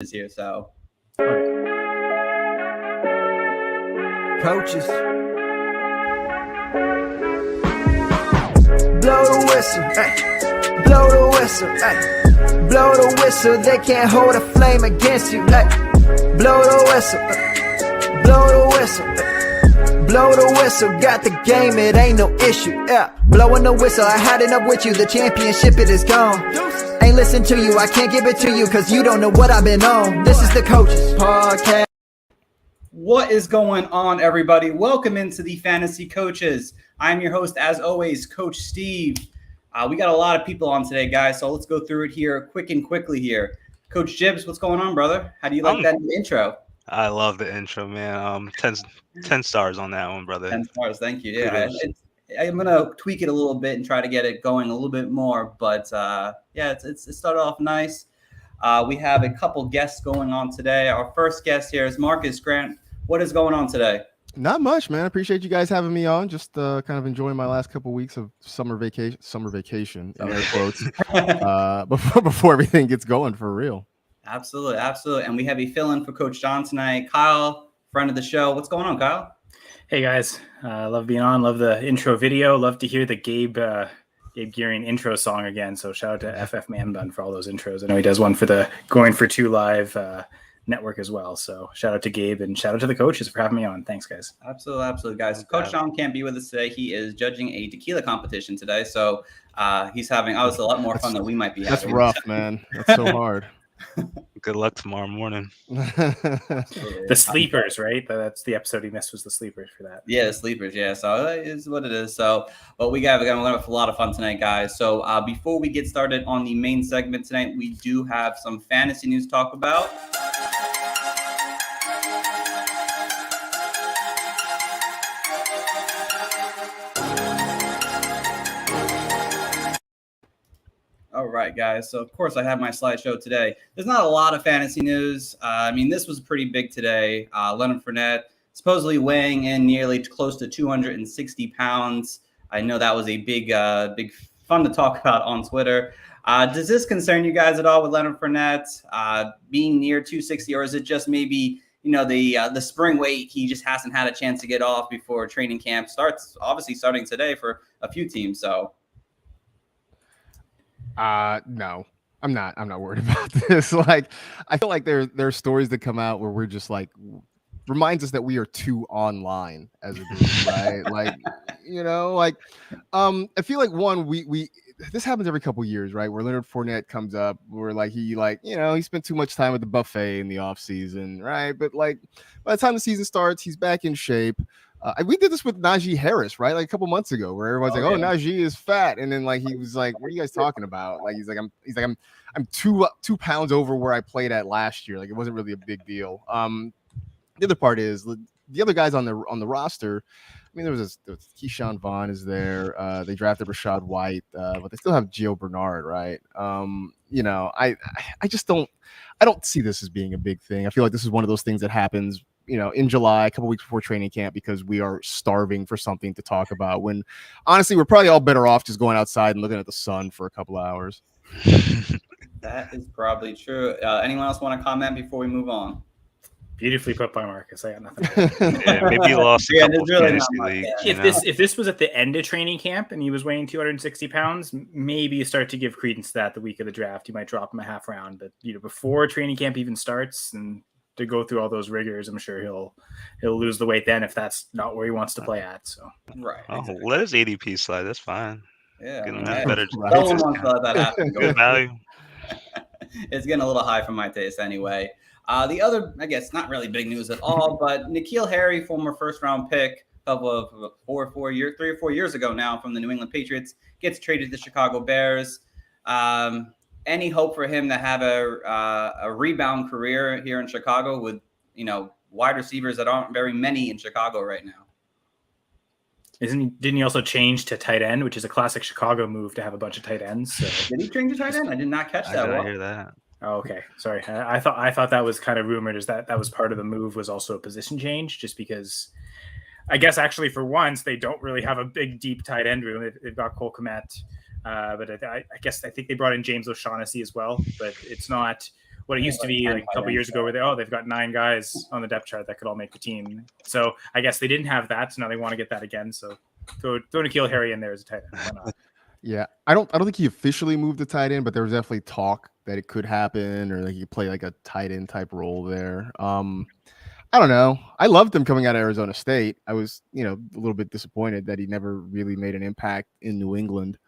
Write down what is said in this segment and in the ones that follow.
is here, so. Coaches. Blow the whistle, ay. Blow the whistle, ay. Blow the whistle, they can't hold a flame against you, ay. Blow the whistle, blow the whistle, ay. Blow the whistle, got the game, it ain't no issue, yeah. Blowing the whistle, I had enough with you, the championship, it is gone. Ain't listen to you, I can't give it to you, cause you don't know what I've been on. This is the Coaches Podcast. What is going on, everybody? Welcome into the Fantasy Coaches. I'm your host, as always, Coach Steve. We got a lot of people on today, guys, so let's go through it here quickly here. Coach Jibbs, what's going on, brother? How do you like that intro? I love the intro, man. 10 stars on that one, brother. 10 stars, thank you. Yeah, I'm going to tweak it a little bit and try to get it going a little bit more, but it started off nice. We have a couple guests going on today. Our first guest here is Marcus Grant. What is going on today? Not much, man. I appreciate you guys having me on. Just kind of enjoying my last couple weeks of summer vacation in air quotes before everything gets going for real. Absolutely. And we have a fill-in for Coach John tonight. Kyle, friend of the show. What's going on, Kyle? Hey, guys. Love being on. Love the intro video. Love to hear the Gabe Gearing intro song again. So shout out to FF Man Bun for all those intros. I know he does one for the Going for Two Live network as well. So shout out to Gabe and shout out to the coaches for having me on. Thanks, guys. Absolutely, guys. Coach John can't be with us today. He is judging a tequila competition today. So he's having obviously a lot more fun than we might be having. That's rough, man. That's so hard. Good luck tomorrow morning. The sleepers, right? That's the episode he missed, was the sleepers for that. Yeah, the sleepers. Yeah, so it is what it is. So, but we're gonna have a lot of fun tonight, guys. So before we get started on the main segment tonight, we do have some fantasy news to talk about. All right, guys. So, of course, I have my slideshow today. There's not a lot of fantasy news. This was pretty big today. Leonard Fournette supposedly weighing in nearly close to 260 pounds. I know that was a big fun to talk about on Twitter. Does this concern you guys at all with Leonard Fournette being near 260, or is it just maybe the spring weight he just hasn't had a chance to get off before training camp starts? Obviously, starting today for a few teams. So. No, I'm not worried about this. Like, I feel like there are stories that come out where we're just like, reminds us that we are too online as a group, right? I feel like we this happens every couple years, right? Where Leonard Fournette comes up, where he spent too much time at the buffet in the off season, right? But like by the time the season starts, he's back in shape. We did this with Najee Harris, right? Like a couple months ago, where everyone's Najee is fat, and then he was like, "What are you guys talking about?" Like he's like, "I'm 2 pounds over where I played at last year. Like it wasn't really a big deal." The other part is the other guys on the roster. I mean, there was Keyshawn Vaughn is there. They drafted Rashad White, but they still have Gio Bernard, right? I don't see this as being a big thing. I feel like this is one of those things that happens, in July, a couple weeks before training camp, because we are starving for something to talk about, when honestly, we're probably all better off just going outside and looking at the sun for a couple of hours. That is probably true. Anyone else want to comment before we move on? Beautifully put by Marcus. I got nothing. Maybe he lost a couple of fantasy leagues. If this was at the end of training camp and he was weighing 260 pounds, maybe you start to give credence to that the week of the draft. You might drop him a half round, but before training camp even starts and to go through all those rigors, I'm sure he'll lose the weight then if that's not where he wants to play at. So right. Exactly. Let his ADP slide. That's fine. Yeah. Better. No one wants to let that happen. Good value. It's getting a little high for my taste anyway. The other, I guess, not really big news at all, but N'Keal Harry, former first-round pick, couple of 3 or 4 years ago now from the New England Patriots, gets traded to the Chicago Bears. Any hope for him to have a rebound career here in Chicago with, wide receivers that aren't very many in Chicago right now? Didn't he also change to tight end, which is a classic Chicago move to have a bunch of tight ends? So. Did he change to tight end? I did not catch that. I didn't hear that. Oh, okay. Sorry. I thought that was kind of rumored, is that was part of the move, was also a position change, just because I guess actually for once they don't really have a big, deep tight end room. They've got Cole Kmet, but I think they brought in James O'Shaughnessy as well, but it's not what it used to be like a couple years ago, where they've got 9 guys on the depth chart that could all make the team. So I guess they didn't have that, so now they want to get that again. So throw N'Keal Harry in there as a tight end. Why not? Yeah, I don't think he officially moved to tight end, but there was definitely talk that it could happen, or like he could play like a tight end type role there. I don't know. I loved him coming out of Arizona State. I was, a little bit disappointed that he never really made an impact in New England.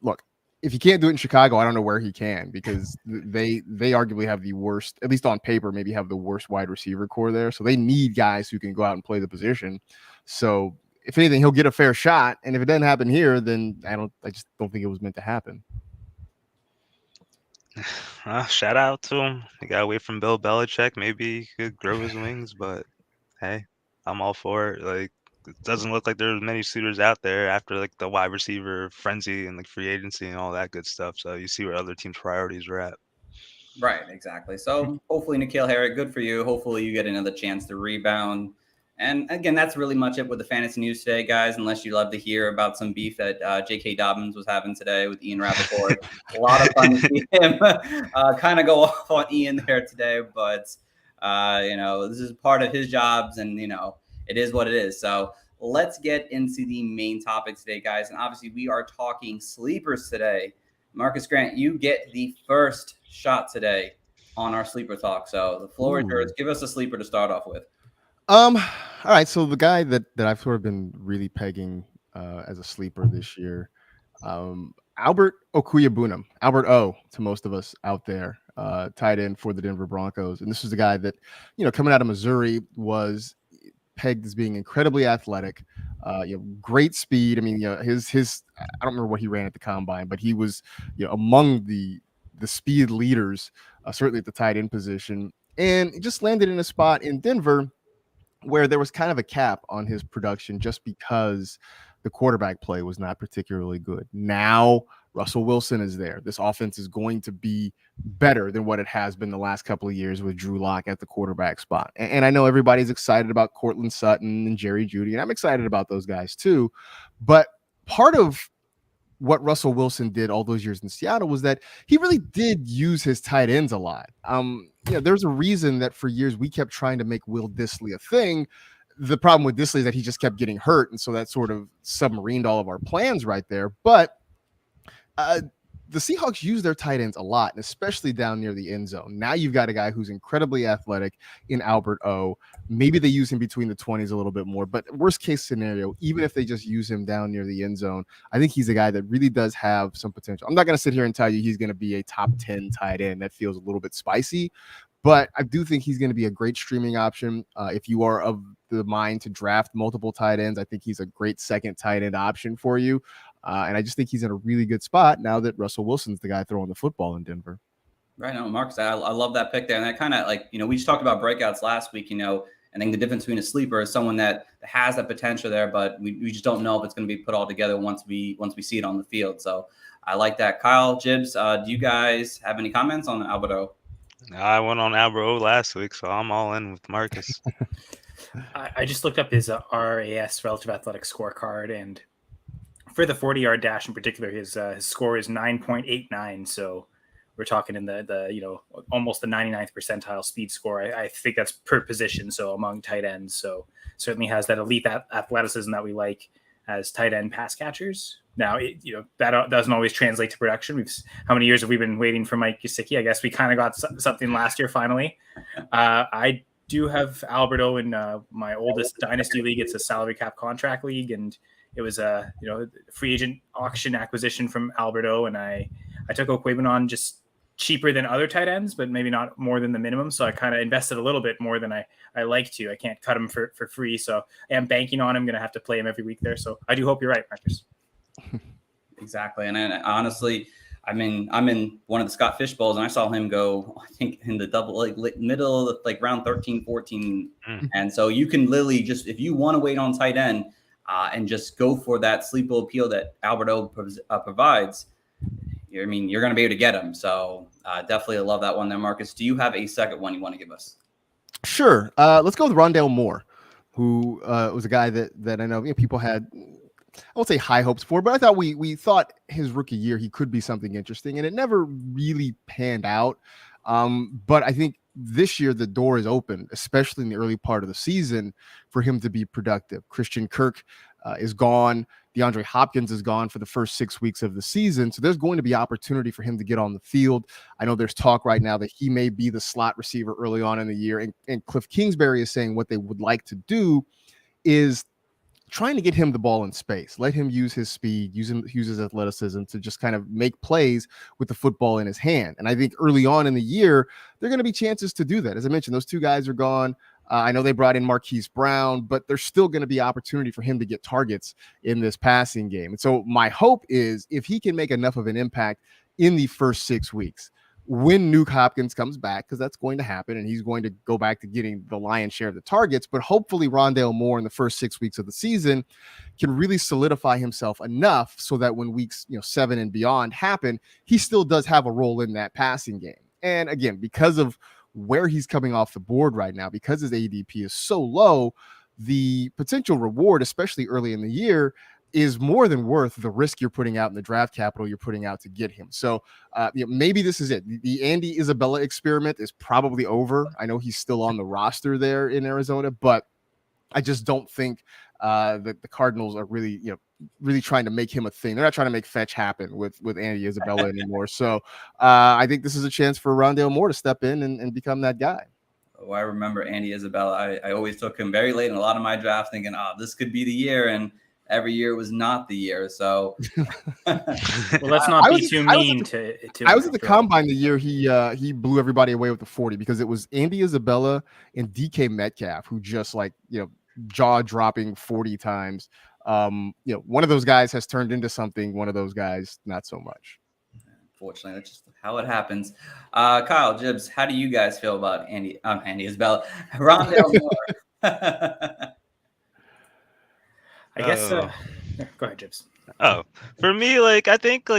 Look, if he can't do it in Chicago, I don't know where he can, because they arguably have the worst, at least on paper, maybe have the worst wide receiver core there. So they need guys who can go out and play the position. So if anything, he'll get a fair shot. And if it doesn't happen here, then I just don't think it was meant to happen. Shout out to him. He got away from Bill Belichick. Maybe he could grow his wings, but hey, I'm all for it. Like, it doesn't look like there's many suitors out there after like the wide receiver frenzy and like free agency and all that good stuff. So you see where other teams' priorities are at. Right, exactly. So hopefully, N'Keal Harry, good for you. Hopefully you get another chance to rebound. And again, that's really much it with the fantasy news today, guys, unless you love to hear about some beef that J.K. Dobbins was having today with Ian Rappaport. A lot of fun to see him kind of go off on Ian there today. But, this is part of his jobs, and, it is what it is. So let's get into the main topic today, guys. And obviously, we are talking sleepers today. Marcus Grant, you get the first shot today on our sleeper talk. So the floor is yours. Give us a sleeper to start off with. All right. So the guy that I've sort of been really pegging as a sleeper this year, Albert Okwuegbunam, Albert O to most of us out there, tight end for the Denver Broncos. And this is the guy that, coming out of Missouri was pegged as being incredibly athletic, great speed. I mean, his I don't remember what he ran at the combine, but he was, among the speed leaders, certainly at the tight end position, and he just landed in a spot in Denver where there was kind of a cap on his production just because the quarterback play was not particularly good. Now Russell Wilson is there. This offense is going to be better than what it has been the last couple of years with Drew Lock at the quarterback spot. And I know everybody's excited about Cortland Sutton and Jerry Jeudy, and I'm excited about those guys too. But part of what Russell Wilson did all those years in Seattle was that he really did use his tight ends a lot. There's a reason that for years we kept trying to make Will Dissly a thing. The problem with Dissly is that he just kept getting hurt, and so that sort of submarined all of our plans right there. But the Seahawks use their tight ends a lot, and especially down near the end zone. Now you've got a guy who's incredibly athletic in Albert O. Maybe they use him between the 20s a little bit more, but worst case scenario, even if they just use him down near the end zone, I think he's a guy that really does have some potential. I'm not going to sit here and tell you he's going to be a top 10 tight end. That feels a little bit spicy, but I do think he's going to be a great streaming option. If you are of the mind to draft multiple tight ends, I think he's a great second tight end option for you. And I just think he's in a really good spot now that Russell Wilson's the guy throwing the football in Denver. Right. No, Marcus, I love that pick there. And that kind of we just talked about breakouts last week, and then the difference between a sleeper is someone that has that potential there, but we just don't know if it's going to be put all together once we see it on the field. So I like that. Kyle, Jibbs, do you guys have any comments on Alberto? I went on Albert last week, so I'm all in with Marcus. I just looked up his RAS, relative athletic scorecard, and for the 40-yard dash in particular, his score is 9.89. So we're talking in the almost the 99th percentile speed score. I think that's per position, so among tight ends. So certainly has that elite athleticism that we like as tight end pass catchers. Now, that doesn't always translate to production. How many years have we been waiting for Mike Gesicki? I guess we kind of got something last year finally. I do have Alberto in my oldest dynasty league. It's a salary cap contract league, and it was a free agent auction acquisition from Alberto, and I took Okwuegbunam just cheaper than other tight ends, but maybe not more than the minimum. So I kind of invested a little bit more than I like to. I can't cut him for free, so I am banking on him. Going to have to play him every week there. So I do hope you're right, Marcus. Exactly, and honestly, I'm in one of the Scott Fish Bowls, and I saw him go, I think, in the double, middle of round 13, 14. And so you can literally just, if you want to wait on tight end and just go for that sleeper appeal that Alberto provides, you're going to be able to get him. So definitely love that one there, Marcus. Do you have a second one you want to give us? Sure. Let's go with Rondale Moore, who was a guy that I know people had won't say high hopes for, but I thought we thought his rookie year he could be something interesting, and it never really panned out. But I think this year the door is open, especially in the early part of the season, for him to be productive. Christian Kirk is gone. DeAndre Hopkins is gone for the first 6 weeks of the season. So there's going to be opportunity for him to get on the field. I know there's talk right now that he may be the slot receiver early on in the year. And Cliff Kingsbury is saying what they would like to do is trying to get him the ball in space, let him use his speed, use his athleticism to just kind of make plays with the football in his hand. And I think early on in the year, there are going to be chances to do that. As I mentioned, those two guys are gone. I know they brought in Marquise Brown, but there's still going to be opportunity for him to get targets in this passing game. And so my hope is if he can make enough of an impact in the first 6 weeks, when Nuke Hopkins comes back, because that's going to happen, and he's going to go back to getting the lion's share of the targets, but hopefully Rondale Moore in the first 6 weeks of the season can really solidify himself enough so that when weeks 7 and beyond happen, he still does have a role in that passing game. And again, because of where he's coming off the board right now, because his ADP is so low, the potential reward, especially early in the year, is more than worth the risk you're putting out in the draft capital you're putting out to get him. So maybe this is it. The Andy Isabella experiment is probably over. I know he's still on the roster there in Arizona, but I just don't think that the Cardinals are really trying to make him a thing. They're not trying to make fetch happen with Andy Isabella anymore. So I think this is a chance for Rondale Moore to step in and become that guy. Oh, I remember Andy Isabella. I always took him very late in a lot of my drafts thinking, this could be the year. And every year was not the year. So well, let's not be too mean to I was at the combine the year he blew everybody away with the 40 because it was Andy Isabella and DK Metcalf who just jaw dropping 40 times. One of those guys has turned into something. One of those guys, not so much. Unfortunately, that's just how it happens. Kyle, Jibbs, how do you guys feel about Andy Isabella, Rondale Moore? I guess. Go ahead, Jibbs. Oh, for me, I think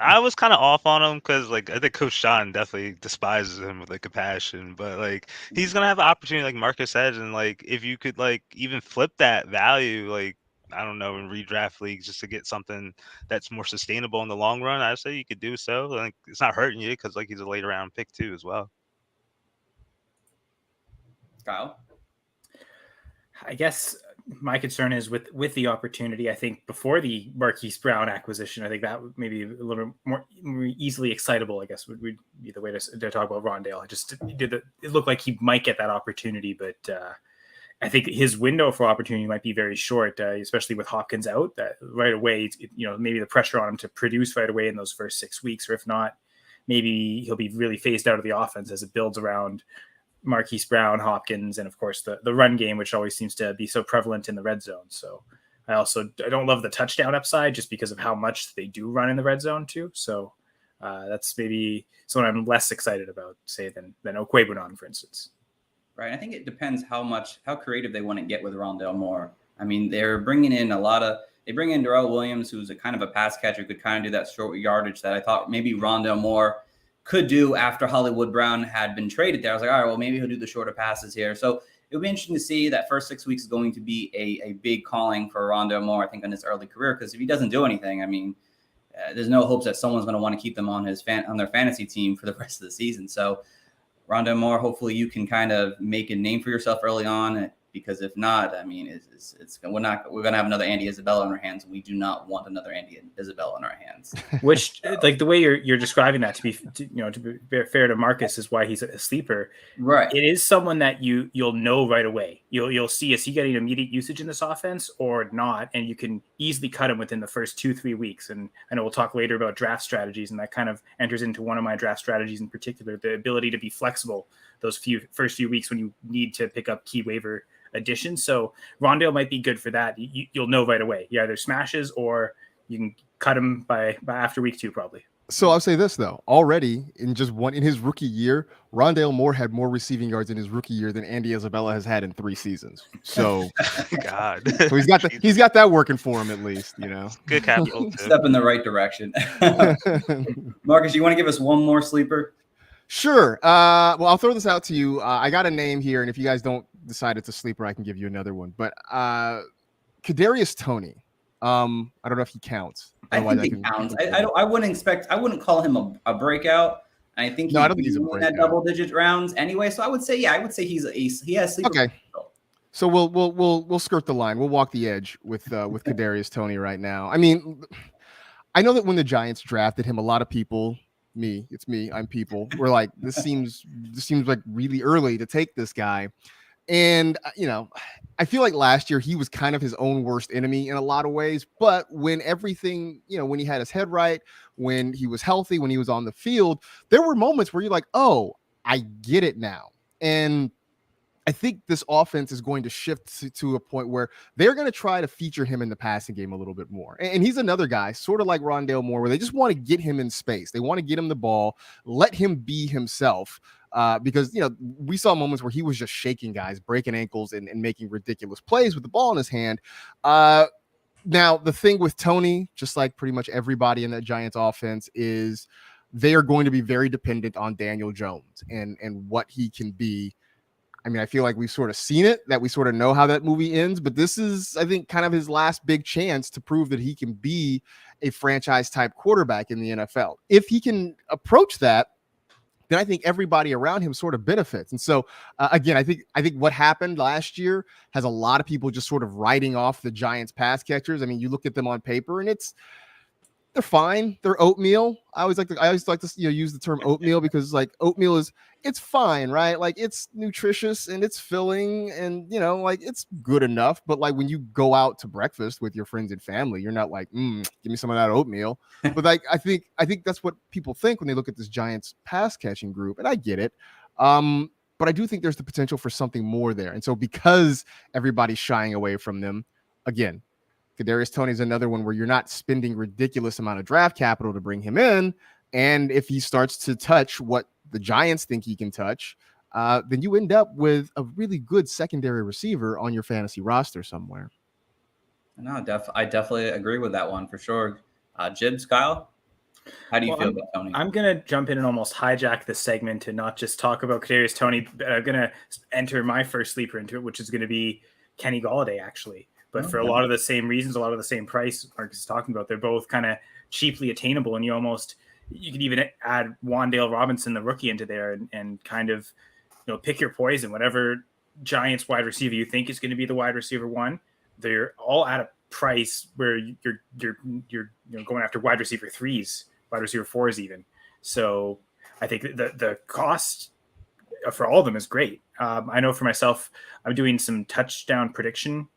I was kind of off on him because I think Coach Sean definitely despises him with a passion, but he's gonna have an opportunity, like Marcus said, and if you could even flip that value, I don't know, in redraft leagues just to get something that's more sustainable in the long run, I say you could do so. It's not hurting you because he's a late round pick too as well. Kyle, I guess my concern is with the opportunity. I think before the Marquise Brown acquisition, I think that would maybe a little more easily excitable, I guess would be the way to talk about Rondale. It looked like he might get that opportunity, but I think his window for opportunity might be very short, especially with Hopkins out. That right away, maybe the pressure on him to produce right away in those first 6 weeks, or if not, maybe he'll be really phased out of the offense as it builds around Marquise Brown, Hopkins, and of course the run game, which always seems to be so prevalent in the red zone. So I don't love the touchdown upside just because of how much they do run in the red zone too. So that's maybe someone I'm less excited about, say, than Okwebunon, for instance. Right. I think it depends how creative they want to get with Rondale Moore. I mean, they're bringing in they bring in Darrell Williams, who's a kind of a pass catcher, could kind of do that short yardage that I thought maybe Rondale Moore could do after Hollywood Brown had been traded there. I was like, all right, well, maybe he'll do the shorter passes here. So it'll be interesting to see. That first 6 weeks is going to be a big calling for Rondale Moore, I think, in his early career, because if he doesn't do anything, I mean, there's no hopes that someone's going to want to keep them on their fantasy team for the rest of the season. So Rondale Moore, hopefully you can kind of make a name for yourself early on, because if not, I mean, we're going to have another Andy Isabella on our hands. We do not want another Andy Isabella on our hands. Which, the way you're describing that, to be fair to Marcus, is why he's a sleeper. Right. It is someone that you'll know right away. You'll see, is he getting immediate usage in this offense or not? And you can easily cut him within the first 2-3 weeks. And I know we'll talk later about draft strategies, and that kind of enters into one of my draft strategies in particular, the ability to be flexible those first few weeks when you need to pick up key waiver addition. So Rondale might be good for that. You'll know right away. He either smashes or you can cut him by after week 2 probably. So I'll say this though, already in his rookie year, Rondale Moore had more receiving yards in his rookie year than Andy Isabella has had in 3 seasons. So God, so he's got that working for him at least, Good capital. Step in the right direction. Marcus, you want to give us one more sleeper? Sure. Well, I'll throw this out to you. I got a name here, and if you guys don't decide it's a sleeper, I can give you another one. But Kadarius Toney I don't know if he counts. I Otherwise, think he counts. I wouldn't call him a breakout. I think No, I don't think he's a in that breakout. double-digit rounds anyway. So I would say he has sleeper Okay. potential. So we'll skirt the line. We'll walk the edge with Kadarius Toney right now. I mean, I know that when the Giants drafted him, a lot of people, I'm people, were like, this seems like really early to take this guy. And, I feel like last year he was kind of his own worst enemy in a lot of ways. But when everything, when he had his head right, when he was healthy, when he was on the field, there were moments where you're like, oh, I get it now. And I think this offense is going to shift to a point where they're going to try to feature him in the passing game a little bit more. And he's another guy, sort of like Rondale Moore, where they just want to get him in space. They want to get him the ball, let him be himself. Because, we saw moments where he was just shaking guys, breaking ankles and making ridiculous plays with the ball in his hand. Now, the thing with Toney, just like pretty much everybody in that Giants offense, is they are going to be very dependent on Daniel Jones and what he can be. I mean, I feel like we've sort of seen it, that we sort of know how that movie ends, but this is, I think, kind of his last big chance to prove that he can be a franchise type quarterback in the NFL. If he can approach that, then I think everybody around him sort of benefits. And so, again, I think what happened last year has a lot of people just sort of writing off the Giants pass catchers. I mean, you look at them on paper and they're fine. They're oatmeal. I always like to use the term oatmeal because like oatmeal it's fine, right? Like it's nutritious and it's filling and like it's good enough. But like when you go out to breakfast with your friends and family, you're not like, give me some of that oatmeal. But like I think that's what people think when they look at this Giants pass catching group, and I get it. But I do think there's the potential for something more there. And so because everybody's shying away from them, again, Kadarius Toney is another one where you're not spending ridiculous amount of draft capital to bring him in. And if he starts to touch what the Giants think he can touch, then you end up with a really good secondary receiver on your fantasy roster somewhere. No, I definitely agree with that one for sure. Jibs, Kyle, how do you feel about Toney? I'm going to jump in and almost hijack this segment to not just talk about Kadarius Toney, but I'm going to enter my first sleeper into it, which is going to be Kenny Golladay, actually. But for a lot of the same reasons, a lot of the same price Marcus is talking about, they're both kind of cheaply attainable. And you could even add Wan'Dale Robinson, the rookie, into there and kind of, pick your poison. Whatever Giants wide receiver you think is going to be the wide receiver one, they're all at a price where you're going after wide receiver threes, wide receiver fours even. So I think the cost for all of them is great. I know for myself, I'm doing some touchdown prediction.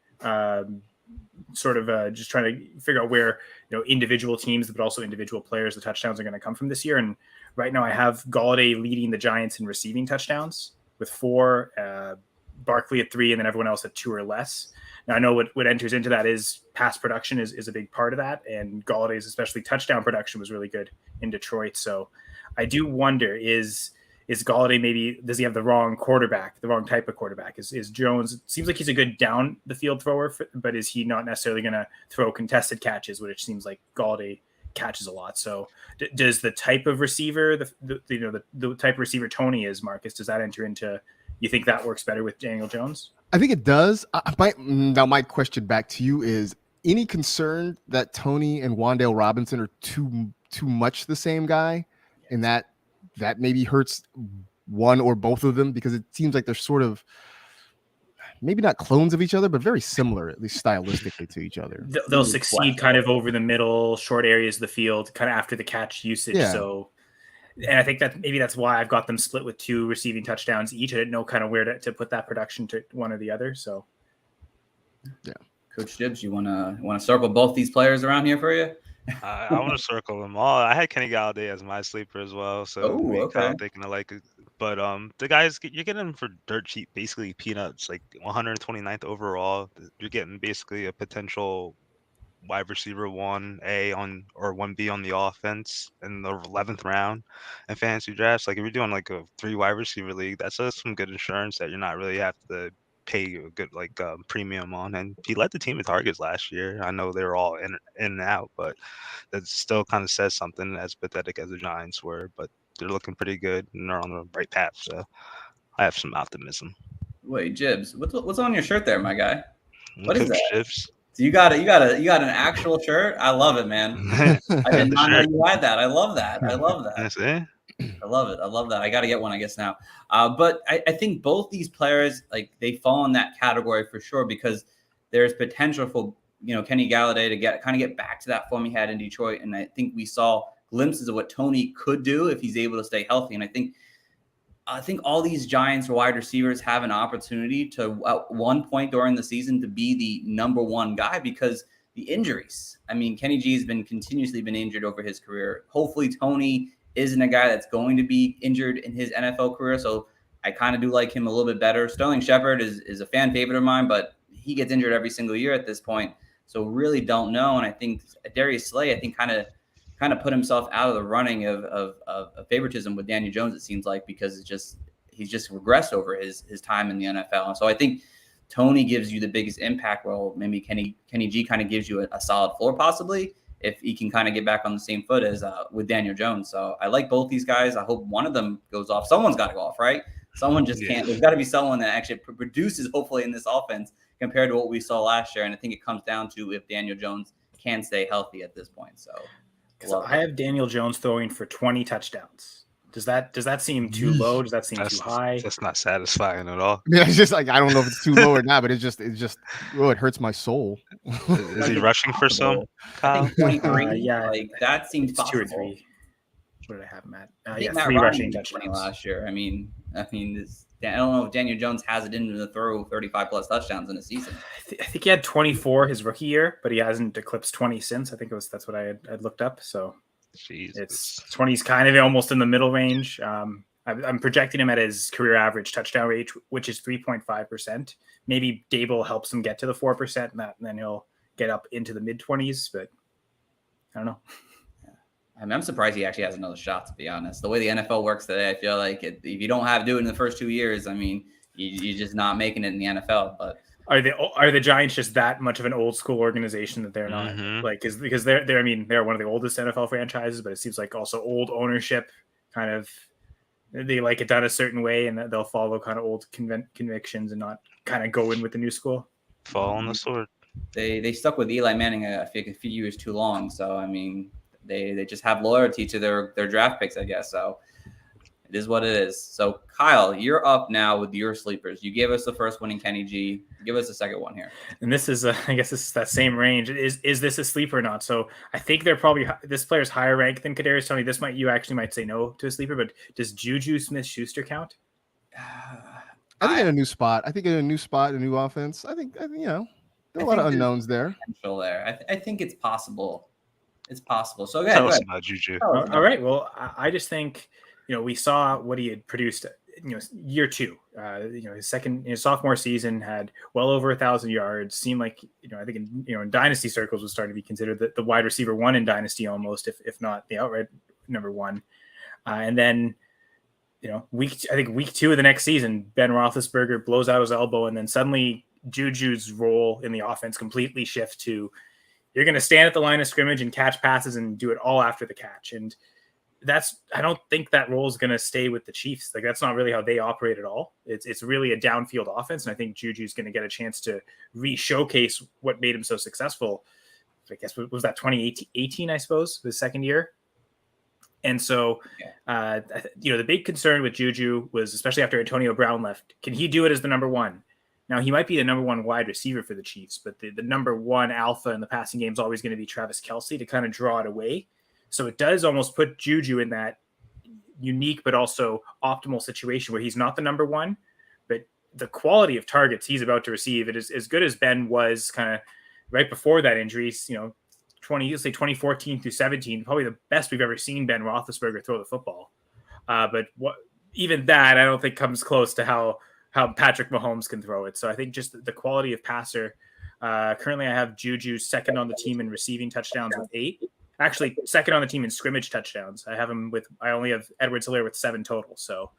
Just trying to figure out where individual teams but also individual players the touchdowns are going to come from this year. And right now I have Golladay leading the Giants in receiving touchdowns with 4, Barkley at 3, and then everyone else at 2 or less. Now I know what enters into that is pass production is a big part of that, and Galladay's especially touchdown production was really good in Detroit. So I do wonder, is Golladay does he have the wrong quarterback, the wrong type of quarterback? Is Jones, it seems like he's a good down the field thrower, but is he not necessarily going to throw contested catches, which seems like Golladay catches a lot? So does the type of receiver, the type of receiver Toney is, Marcus, does that enter into, you think that works better with Daniel Jones? I think it does. Now my question back to you is, any concern that Toney and Wan'Dale Robinson are too much the same guy, and that maybe hurts one or both of them, because it seems like they're sort of maybe not clones of each other, but very similar, at least stylistically, to each other. They'll succeed kind of over the middle, short areas of the field, kind of after the catch usage. Yeah. So, and I think that maybe that's why I've got them split with 2 receiving touchdowns each. I didn't know kind of where to put that production to one or the other. So, yeah. Coach Gibbs, you want to circle both these players around here for you? I want to circle them all. I had Kenny Golladay as my sleeper as well, so kind of thinking of like, but the guys you're getting them for dirt cheap, basically peanuts, like 129th overall. You're getting basically a potential wide receiver 1A on or 1B on the offense in the 11th round in fantasy drafts. Like if you're doing like a 3 wide receiver league, that's some good insurance that you're not really have to pay a good premium on. And he led the team in targets last year. I know they were all in and out, but that still kind of says something, as pathetic as the Giants were. But they're looking pretty good and they're on the right path. So I have some optimism. Wait, Jibs, what's on your shirt there, my guy? What Coach is that? Jibs. So you got an actual shirt. I love it, man. I did not know you had that. I love that. I love that. That's it. I love it. I love that. I got to get one, I guess, now. But I think both these players, like, they fall in that category for sure, because there's potential for, Kenny Galladay to get back to that form he had in Detroit. And I think we saw glimpses of what Tony could do if he's able to stay healthy. And I think all these Giants wide receivers have an opportunity to, at one point during the season, to be the number one guy, because the injuries. I mean, Kenny G has continuously been injured over his career. Hopefully Tony isn't a guy that's going to be injured in his NFL career. So I kind of do like him a little bit better. Sterling Shepard is a fan favorite of mine, but he gets injured every single year at this point. So really don't know. And I think Darius Slay, kind of put himself out of the running of favoritism with Daniel Jones, it seems like, because he's just regressed over his time in the NFL. And so I think Tony gives you the biggest impact. Well, maybe Kenny G kind of gives you a solid floor, possibly, if he can kind of get back on the same foot as with Daniel Jones. So I like both these guys. I hope one of them goes off. Someone's got to go off, right? Someone just can't. There's got to be someone that actually produces, hopefully, in this offense compared to what we saw last year. And I think it comes down to if Daniel Jones can stay healthy at this point. So I have Daniel Jones throwing for 20 touchdowns. Does that seem too low? Does that seem too high? That's not satisfying at all. Yeah, it's just like, I don't know if it's too low or not, but it hurts my soul. Is he rushing for some? I think 23. Yeah, like that seems it's possible. 2 or 3. What did I have him at? I think 3 rushing touchdowns last year. I mean, I don't know if Daniel Jones has it in to throw 35 plus touchdowns in a season. I think he had 24 his rookie year, but he hasn't eclipsed 20 since. I think that's what I had looked up. So it's 20's kind of almost in the middle range. I'm projecting him at his career average touchdown rate, which is 3.5%. Maybe Dable helps him get to the 4%, and then he'll get up into the mid 20s. But I don't know. I mean, I'm surprised he actually has another shot, to be honest. The way the NFL works today, I feel like if you don't do it in the first 2 years, I mean, you're just not making it in the NFL. But are the Giants just that much of an old school organization that they're not because they're one of the oldest NFL franchises, but it seems like also old ownership kind of, they like it done a certain way, and that they'll follow kind of old convictions and not kind of go in with the new school. Fall on the sword. They stuck with Eli Manning I think a few years too long. So I mean, they just have loyalty to their draft picks, I guess. So it is what it is. So Kyle, you're up now with your sleepers. You gave us the first one in Kenny G. Give us the second one here. And this is, I guess this is that same range. Is this a sleeper or not? So I think they're probably, this player's higher ranked than Kadarius Toney. You actually might say no to a sleeper, but does Juju Smith-Schuster count? I think in a new spot. A new offense. I think there are a lot of unknowns there. Potential there. I think it's possible. It's possible. So go ahead. About Juju. All right. Well, I just think, we saw what he had produced, year 2, his sophomore season had well over 1,000 yards. Seemed like, I think in dynasty circles was starting to be considered the wide receiver 1 in dynasty almost, if not the outright number 1. And then, week 2 of the next season, Ben Roethlisberger blows out his elbow, and then suddenly Juju's role in the offense completely shifts to, you're going to stand at the line of scrimmage and catch passes and do it all after the catch. And I don't think that role is going to stay with the Chiefs. Like, that's not really how they operate at all. It's really a downfield offense. And I think Juju's going to get a chance to re-showcase what made him so successful. I guess, was that 2018, I suppose, the second year. And so, the big concern with Juju was, especially after Antonio Brown left, can he do it as the number 1? Now, he might be the number 1 wide receiver for the Chiefs, but the number 1 alpha in the passing game is always going to be Travis Kelce to kind of draw it away. So it does almost put Juju in that unique but also optimal situation where he's not the number 1, but the quality of targets he's about to receive, it is as good as Ben was kind of right before that injury, 2014 through 17, probably the best we've ever seen Ben Roethlisberger throw the football. But even that, I don't think comes close to how Patrick Mahomes can throw it. So I think just the quality of passer. Currently, I have Juju second on the team in receiving touchdowns with 8. Actually, second on the team in scrimmage touchdowns. I only have Edwards-Helaire with 7 total. So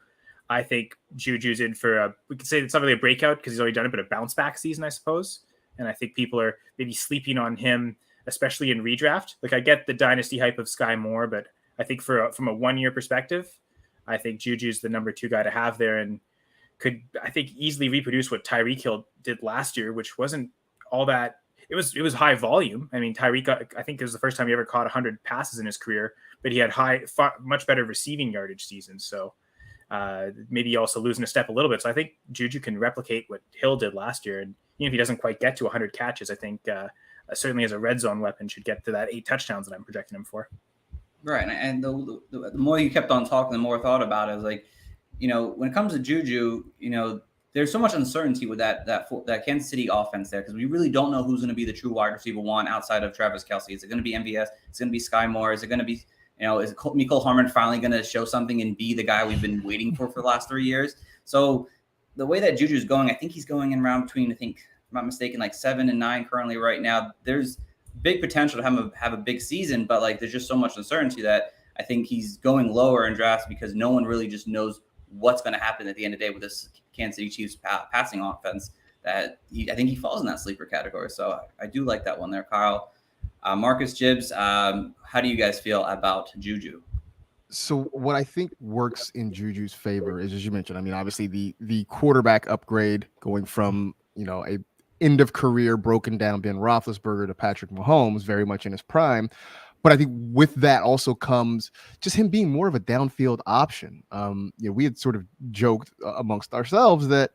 I think Juju's in for we could say it's not really a breakout because he's already done it, but a bounce back season, I suppose. And I think people are maybe sleeping on him, especially in redraft. Like, I get the dynasty hype of Sky Moore, but I think from a 1-year perspective, I think Juju's the number 2 guy to have there, and could, I think, easily reproduce what Tyreek Hill did last year, which wasn't all that. it was high volume. I mean, Tyreek, I think it was the first time he ever caught 100 passes in his career, but he had much better receiving yardage seasons. So maybe also losing a step a little bit. So I think Juju can replicate what Hill did last year. And even if he doesn't quite get to 100 catches, I think certainly as a red zone weapon should get to that 8 touchdowns that I'm projecting him for. Right. And the more you kept on talking, the more I thought about it. I was like, when it comes to Juju, there's so much uncertainty with that Kansas City offense there because we really don't know who's going to be the true wide receiver one outside of Travis Kelce. Is it going to be MVS? Is it going to be Sky Moore? Is it going to be, is Mecole Hardman finally going to show something and be the guy we've been waiting for the last 3 years? So the way that Juju's going, I think he's going in around between, if I'm not mistaken, like 7 and 9 currently right now. There's big potential to have a big season, but like there's just so much uncertainty that I think he's going lower in drafts because no one really just knows what's going to happen at the end of the day with this Kansas City Chiefs passing offense. That I think he falls in that sleeper category. So I do like that one there, Kyle. Marcus, Gibbs, how do you guys feel about Juju? So what I think works in Juju's favor is, as you mentioned, I mean, obviously the quarterback upgrade going from, a end of career broken down Ben Roethlisberger to Patrick Mahomes, very much in his prime. But I think with that also comes just him being more of a downfield option. We had sort of joked amongst ourselves that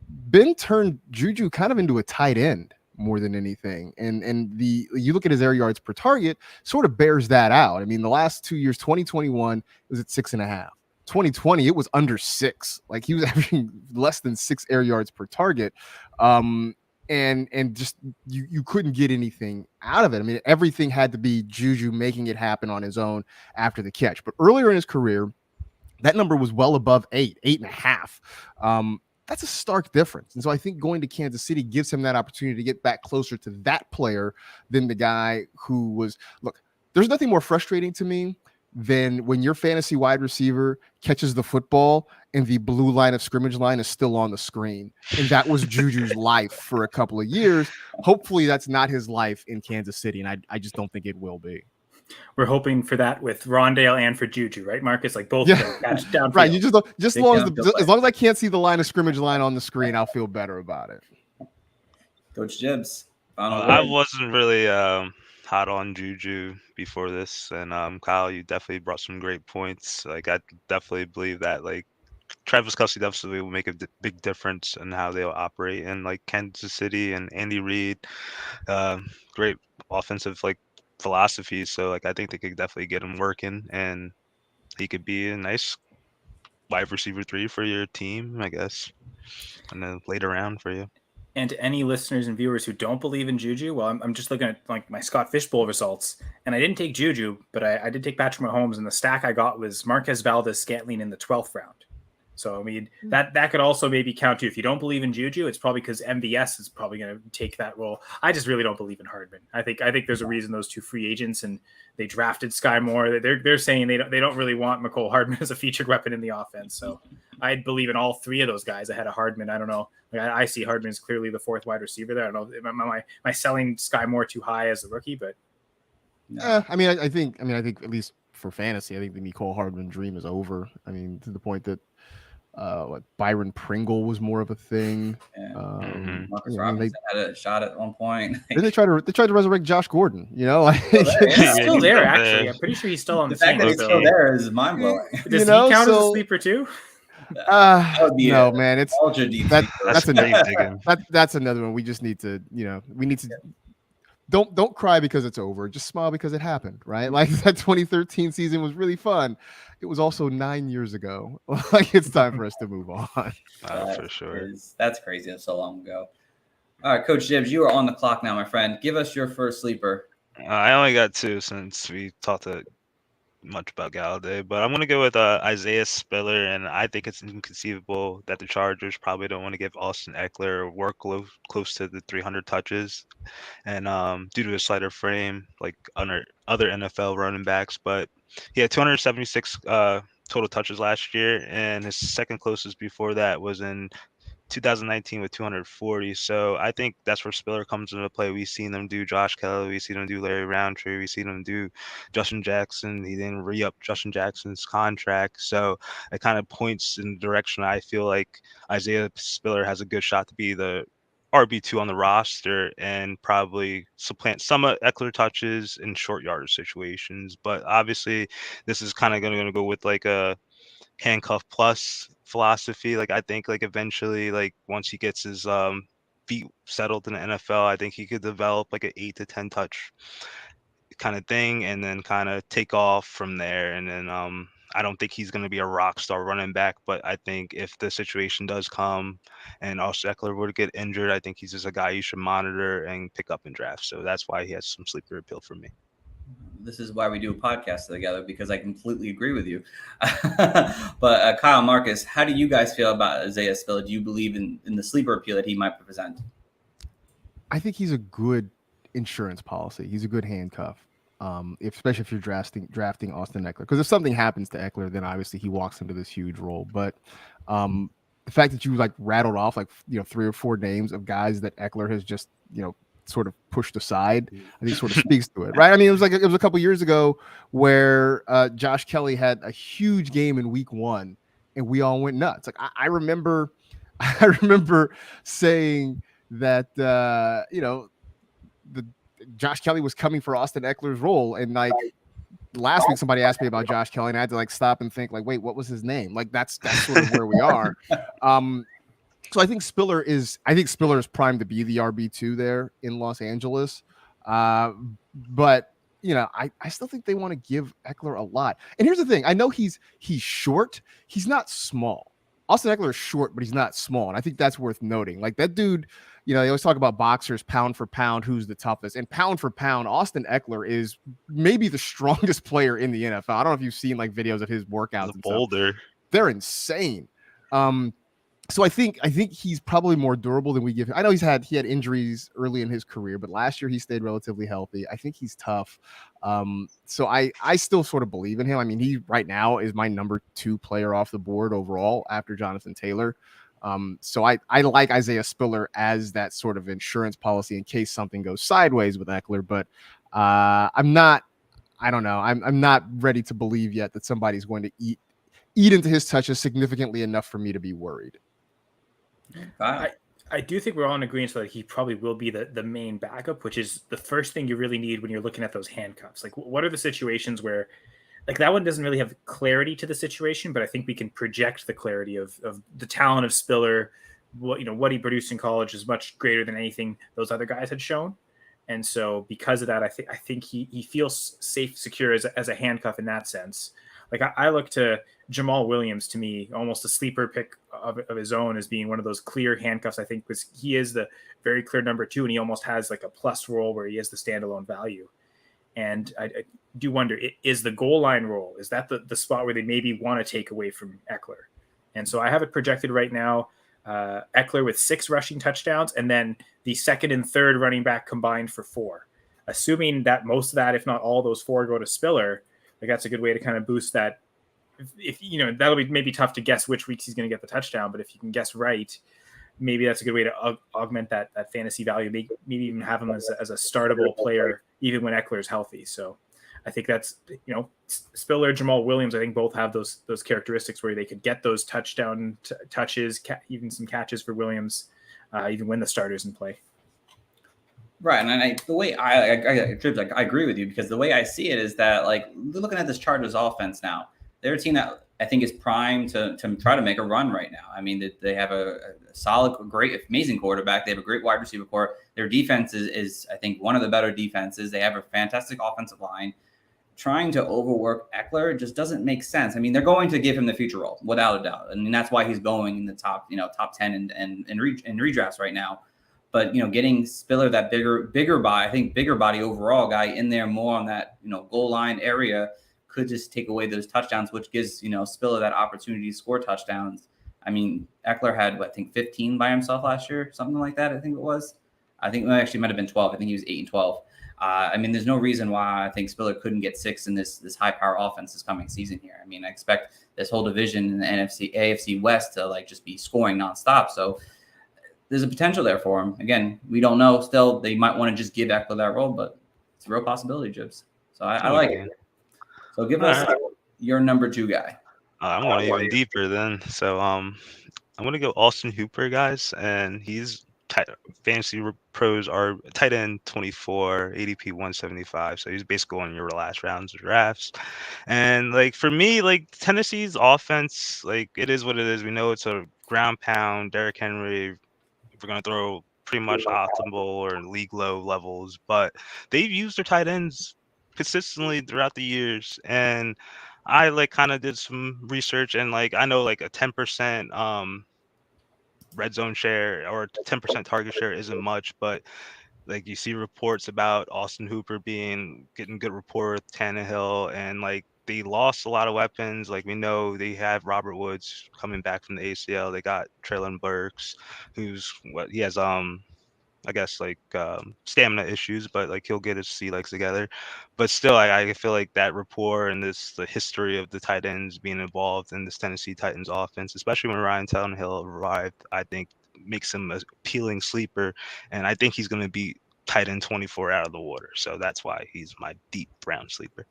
Ben turned Juju kind of into a tight end more than anything. And you look at his air yards per target, sort of bears that out. I mean, the last 2 years, 2021 it was at 6.5. 2020, it was under 6. Like he was averaging less than 6 air yards per target. And just you couldn't get anything out of it. I mean, everything had to be Juju making it happen on his own after the catch. But earlier in his career, that number was well above 8.5. That's a stark difference. And so I think going to Kansas City gives him that opportunity to get back closer to that player than the guy who was. Look, there's nothing more frustrating to me than when your fantasy wide receiver catches the football and the blue line of scrimmage line is still on the screen. And that was Juju's life for a couple of years. Hopefully that's not his life in Kansas City. And I just don't think it will be. We're hoping for that with Rondale and for Juju, right, Marcus? Like both of them catch downfield. Right. You just as long as I can't see the line of scrimmage line on the screen, I'll feel better about it. Coach Gibbs. I wasn't really hot on Juju before this, and Kyle, you definitely brought some great points. Like I definitely believe that like Travis Kelce definitely will make a big difference in how they'll operate in like Kansas City, and Andy Reid, great offensive like philosophy. So like I think they could definitely get him working, and he could be a nice wide receiver 3 for your team, I guess, and then later round for you. And to any listeners and viewers who don't believe in Juju, well, I'm just looking at like my Scott Fishbowl results, and I didn't take Juju, but I did take Patrick Mahomes, and the stack I got was Marquez Valdez-Scantling in the 12th round. So, I mean, that could also maybe count too. If you don't believe in Juju, it's probably because MVS is probably going to take that role. I just really don't believe in Hardman. I think there's a reason those two free agents and they drafted Sky Moore. They're saying they don't really want Mecole Hardman as a featured weapon in the offense. So I believe in all 3 of those guys ahead of Hardman. I don't know. Like, I see Hardman as clearly the 4th wide receiver there. I don't know. Am I selling Sky Moore too high as a rookie? But no. I think at least for fantasy, I think the Mecole Hardman dream is over. I mean, to the point that Byron Pringle was more of a thing. Yeah. Marcus Robinson had a shot at one point. Then they tried to resurrect Josh Gordon. He's still there. Actually, I'm pretty sure he's still on the fact that he's still there is mind blowing. Does he count as a sleeper too? No, man. It's that's another one. We just need to, don't cry because it's over. Just smile because it happened, right? Like that 2013 season was really fun. It was also 9 years ago. Like it's time for us to move on. For sure. That's crazy. That's so long ago. All right, Coach Gibbs, you are on the clock now, my friend. Give us your first sleeper. I only got 2 since we talked much about Galladay, but I'm going to go with Isaiah Spiller, and I think it's inconceivable that the Chargers probably don't want to give Austin Eckler workload close to the 300 touches, and due to his slighter frame, like other NFL running backs, but he had 276 total touches last year, and his second closest before that was in 2019 with 240. So I think that's where Spiller comes into play. We've seen them do Josh Kelly. We've seen them do Larry Roundtree. We've seen them do Justin Jackson. He didn't re-up Justin Jackson's contract. So it kind of points in the direction I feel like Isaiah Spiller has a good shot to be the RB2 on the roster and probably supplant some of Eckler touches in short yardage situations. But obviously, this is kind of going to go with like a handcuff plus philosophy. Like I think like eventually, like once he gets his feet settled in the NFL, I think he could develop like an 8 to 10 touch kind of thing, and then kind of take off from there. And then I don't think he's going to be a rock star running back, but I think if the situation does come and Austin Eckler were to get injured, I think he's just a guy you should monitor and pick up in drafts. So that's why he has some sleeper appeal for me. This is why we do a podcast together, because I completely agree with you. But Kyle, Marcus, how do you guys feel about Isaiah Spiller? Do you believe in the sleeper appeal that he might present? I think he's a good insurance policy. He's a good handcuff, especially if you're drafting Austin Eckler. Because if something happens to Eckler, then obviously he walks into this huge role. But the fact that you like rattled off like 3 or 4 names of guys that Eckler has just sort of pushed aside, I think sort of speaks to it, right? I mean, it was a couple years ago where Josh Kelly had a huge game in week 1, and we all went nuts. Like I remember saying that the Josh Kelly was coming for Austin Eckler's role, and like last week somebody asked me about Josh Kelly, and I had to like stop and think like, wait, what was his name? Like that's sort of where we are. So I think Spiller is primed to be the RB2 there in Los Angeles. But I still think they want to give Eckler a lot. And here's the thing. I know he's short. He's not small. Austin Eckler is short, but he's not small. And I think that's worth noting. Like that dude, they always talk about boxers pound for pound, who's the toughest. And pound for pound, Austin Eckler is maybe the strongest player in the NFL. I don't know if you've seen like videos of his workouts. The boulder. They're insane. So I think he's probably more durable than we give him. I know he had injuries early in his career, but last year he stayed relatively healthy. I think he's tough. So I still sort of believe in him. I mean, he right now is my number 2 player off the board overall after Jonathan Taylor. So I like Isaiah Spiller as that sort of insurance policy in case something goes sideways with Eckler, but I'm not ready to believe yet that somebody's going to eat into his touches significantly enough for me to be worried. I do think we're all in agreement that he probably will be the main backup, which is the first thing you really need when you're looking at those handcuffs. Like, what are the situations where, like, that one doesn't really have clarity to the situation, but I think we can project the clarity of the talent of Spiller. What he produced in college is much greater than anything those other guys had shown. And so because of that, I think he feels safe, secure as a handcuff in that sense. Like I look to Jamal Williams, to me, almost a sleeper pick of his own, as being one of those clear handcuffs. I think he is the very clear number 2, and he almost has like a plus role where he has the standalone value. And I do wonder, is the goal line role, is that the spot where they maybe want to take away from Eckler? And so I have it projected right now, Eckler with 6 rushing touchdowns, and then the second and third running back combined for 4. Assuming that most of that, if not all those 4, go to Spiller, like that's a good way to kind of boost that. If that'll be maybe tough to guess which weeks he's going to get the touchdown, but if you can guess right, maybe that's a good way to augment that fantasy value. Maybe even have him as a startable player even when Eckler is healthy. So I think that's Spiller, Jamal Williams. I think both have those characteristics where they could get those touchdown touches, even some catches for Williams, even when the starter's in play. Right, and the way I agree with you, because the way I see it is that, like, looking at this Chargers offense now, they're a team that I think is primed to try to make a run right now. I mean, they have a solid, great, amazing quarterback. They have a great wide receiver core. Their defense is I think, one of the better defenses. They have a fantastic offensive line. Trying to overwork Eckler just doesn't make sense. I mean, they're going to give him the future role without a doubt. I mean, that's why he's going in the top 10 in redrafts right now. But getting Spiller that bigger body overall guy in there more on that goal line area could just take away those touchdowns, which gives Spiller that opportunity to score touchdowns. I mean, Eckler had 15 by himself last year, something like that. I think it was. I think it actually might have been 12. I think he was 8 and 12. I mean, there's no reason why I think Spiller couldn't get 6 in this high power offense this coming season here. I mean, I expect this whole division in the AFC West to just be scoring nonstop. So there's a potential there for him. Again, we don't know. Still, they might want to just give Eckler that role, but it's a real possibility, Jibs. So I like it. So give us your number 2 guy. I'm going even deeper then. So I'm going to go Austin Hooper, guys, and he's fantasy pros are tight end 24, ADP 175. So he's basically on your last rounds of drafts. And like for me, like Tennessee's offense, like it is what it is. We know it's a ground pound, Derrick Henry. We're gonna throw pretty much optimal or league low levels, but they've used their tight ends consistently throughout the years. And I like kind of did some research, and like I know like a 10% red zone share or 10% target share isn't much, but like you see reports about Austin Hooper getting good rapport with Tannehill, and like they lost a lot of weapons. Like we know they have Robert Woods coming back from the ACL. They got Traylon Burks, who's what he has I guess like stamina issues, but like he'll get his sea legs together. But still, I feel like that rapport and the history of the tight ends being involved in this Tennessee Titans offense, especially when Ryan Tannehill arrived, I think makes him an appealing sleeper, and I think he's going to be tight end 24 out of the water. So that's why he's my deep brown sleeper.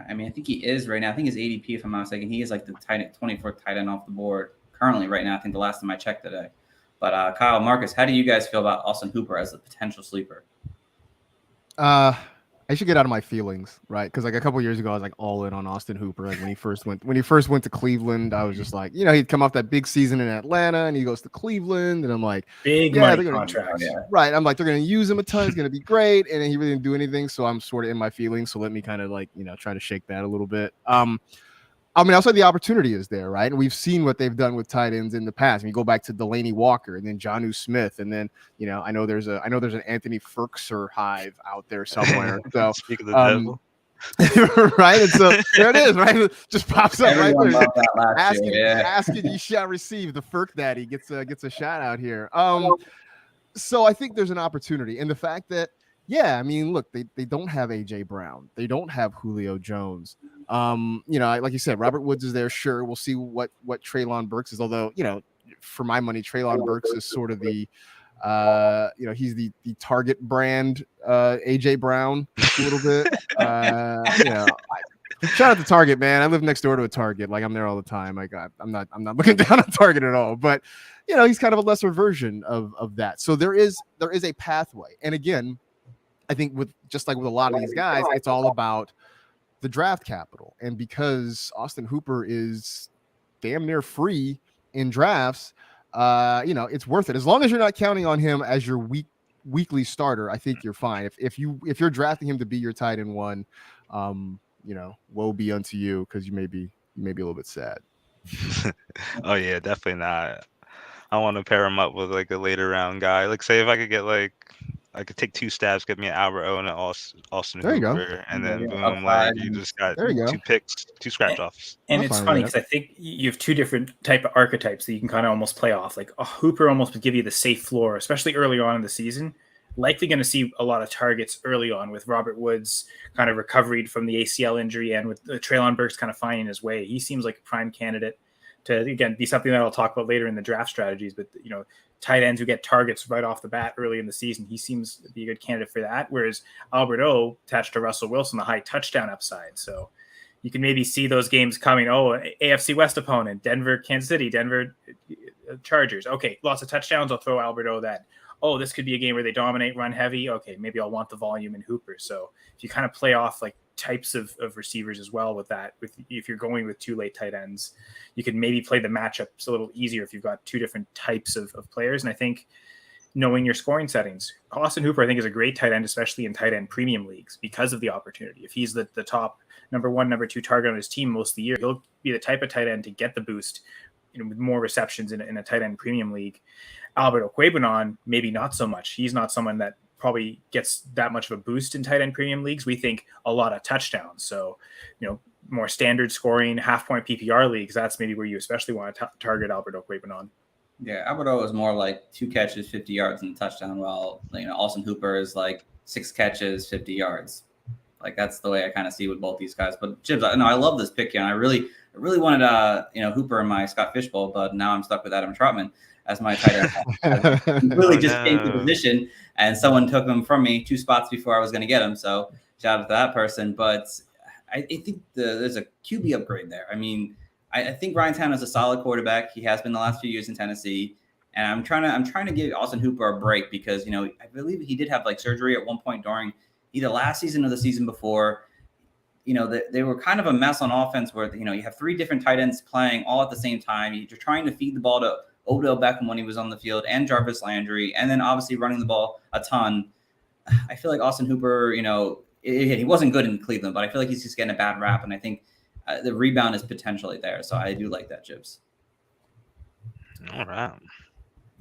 I mean, I think he is right now. I think his ADP, if I'm not mistaken, he is like the 24th tight end off the board currently right now. I think the last time I checked today. But Kyle, Marcus, how do you guys feel about Austin Hooper as a potential sleeper? I should get out of my feelings, right? Because like a couple years ago, I was like all in on Austin Hooper. Like when he first went to Cleveland, I was just like, he'd come off that big season in Atlanta, and he goes to Cleveland, and I'm like, big money contracts, right? I'm like, they're gonna use him a ton. It's gonna be great, and then he really didn't do anything. So I'm sort of in my feelings. So let me kind of like try to shake that a little bit. I mean, also the opportunity is there, right? And we've seen what they've done with tight ends in the past. I mean, go back to Delaney Walker and then Jonnu Smith, and then I know there's an Anthony Ferkser hive out there somewhere. So speak of the devil. right, and so there it is, right? It just pops up Everyone right there. loved that last year, Asking, you shall receive. The Ferk Daddy gets a shout out here. So I think there's an opportunity, and the fact that I mean, look, they don't have AJ Brown, they don't have Julio Jones. Like you said, Robert Woods is there. Sure, we'll see what Traylon Burks is. Although, for my money, Traylon Burks is sort of the, he's the Target brand AJ Brown a little bit. Shout out to Target, man. I live next door to a Target. Like I'm there all the time. I'm not looking down on Target at all. But he's kind of a lesser version of that. So there is a pathway. And again, I think with a lot of these guys, it's all about the draft capital. And because Austin Hooper is damn near free in drafts, it's worth it. As long as you're not counting on him as your weekly starter, I think you're fine. If you're drafting him to be your tight end one, woe be unto you, because you may be a little bit sad. Oh yeah, definitely not. I want to pair him up with like a later round guy. Like say if I could get I could take two stabs, get me an Albert O and an Austin there you Hooper, go. and then boom, like you just got two picks, two scratch offs. And it's funny because I think you have two different type of archetypes that you can kind of almost play off. Like Hooper almost would give you the safe floor, especially early on in the season. Likely going to see a lot of targets early on with Robert Woods kind of recovered from the ACL injury, and with Traylon Burks kind of finding his way. He seems like a prime candidate to, again, be something that I'll talk about later in the draft strategies. But, tight ends who get targets right off the bat early in the season, he seems to be a good candidate for that. Whereas Albert O attached to Russell Wilson, the high touchdown upside. So you can maybe see those games coming. AFC West opponent, Denver, Kansas City, Denver Chargers. Okay, lots of touchdowns. I'll throw Albert O that. This could be a game where they dominate, run heavy. Okay, maybe I'll want the volume in Hooper. So if you kind of play off like types of receivers as well with that, if you're going with two late tight ends, you can maybe play the matchups a little easier if you've got two different types of players. And I think knowing your scoring settings, Austin Hooper, I think, is a great tight end, especially in tight end premium leagues, because of the opportunity. If he's the top number one, number two target on his team most of the year, he'll be the type of tight end to get the boost, with more receptions in a tight end premium league. Albert Okwuegbunam, maybe not so much. He's not someone that probably gets that much of a boost in tight end premium leagues. We think a lot of touchdowns. So, more standard scoring, half point PPR leagues, that's maybe where you especially want to target Albert Okwuegbunam. Yeah, Albert O is more like 2 catches, 50 yards and a touchdown, while Austin Hooper is like 6 catches, 50 yards. Like that's the way I kind of see with both these guys. But Jibs, I love this pick, and I really wanted Hooper in my Scott Fishbowl, but now I'm stuck with Adam Trotman as my tight end. Really just came to position, and someone took him from me 2 spots before I was going to get him. So shout out to that person. But I think there's a QB upgrade there. I mean, I think Ryan Tannehill is a solid quarterback. He has been the last few years in Tennessee. And I'm trying to give Austin Hooper a break because, I believe he did have like surgery at one point during either last season or the season before. They were kind of a mess on offense where, you have 3 different tight ends playing all at the same time. You're trying to feed the ball to Odell Beckham when he was on the field and Jarvis Landry, and then obviously running the ball a ton. I feel like Austin Hooper, he wasn't good in Cleveland, but I feel like he's just getting a bad rap. And I think the rebound is potentially there. So I do like that, Chips. All right.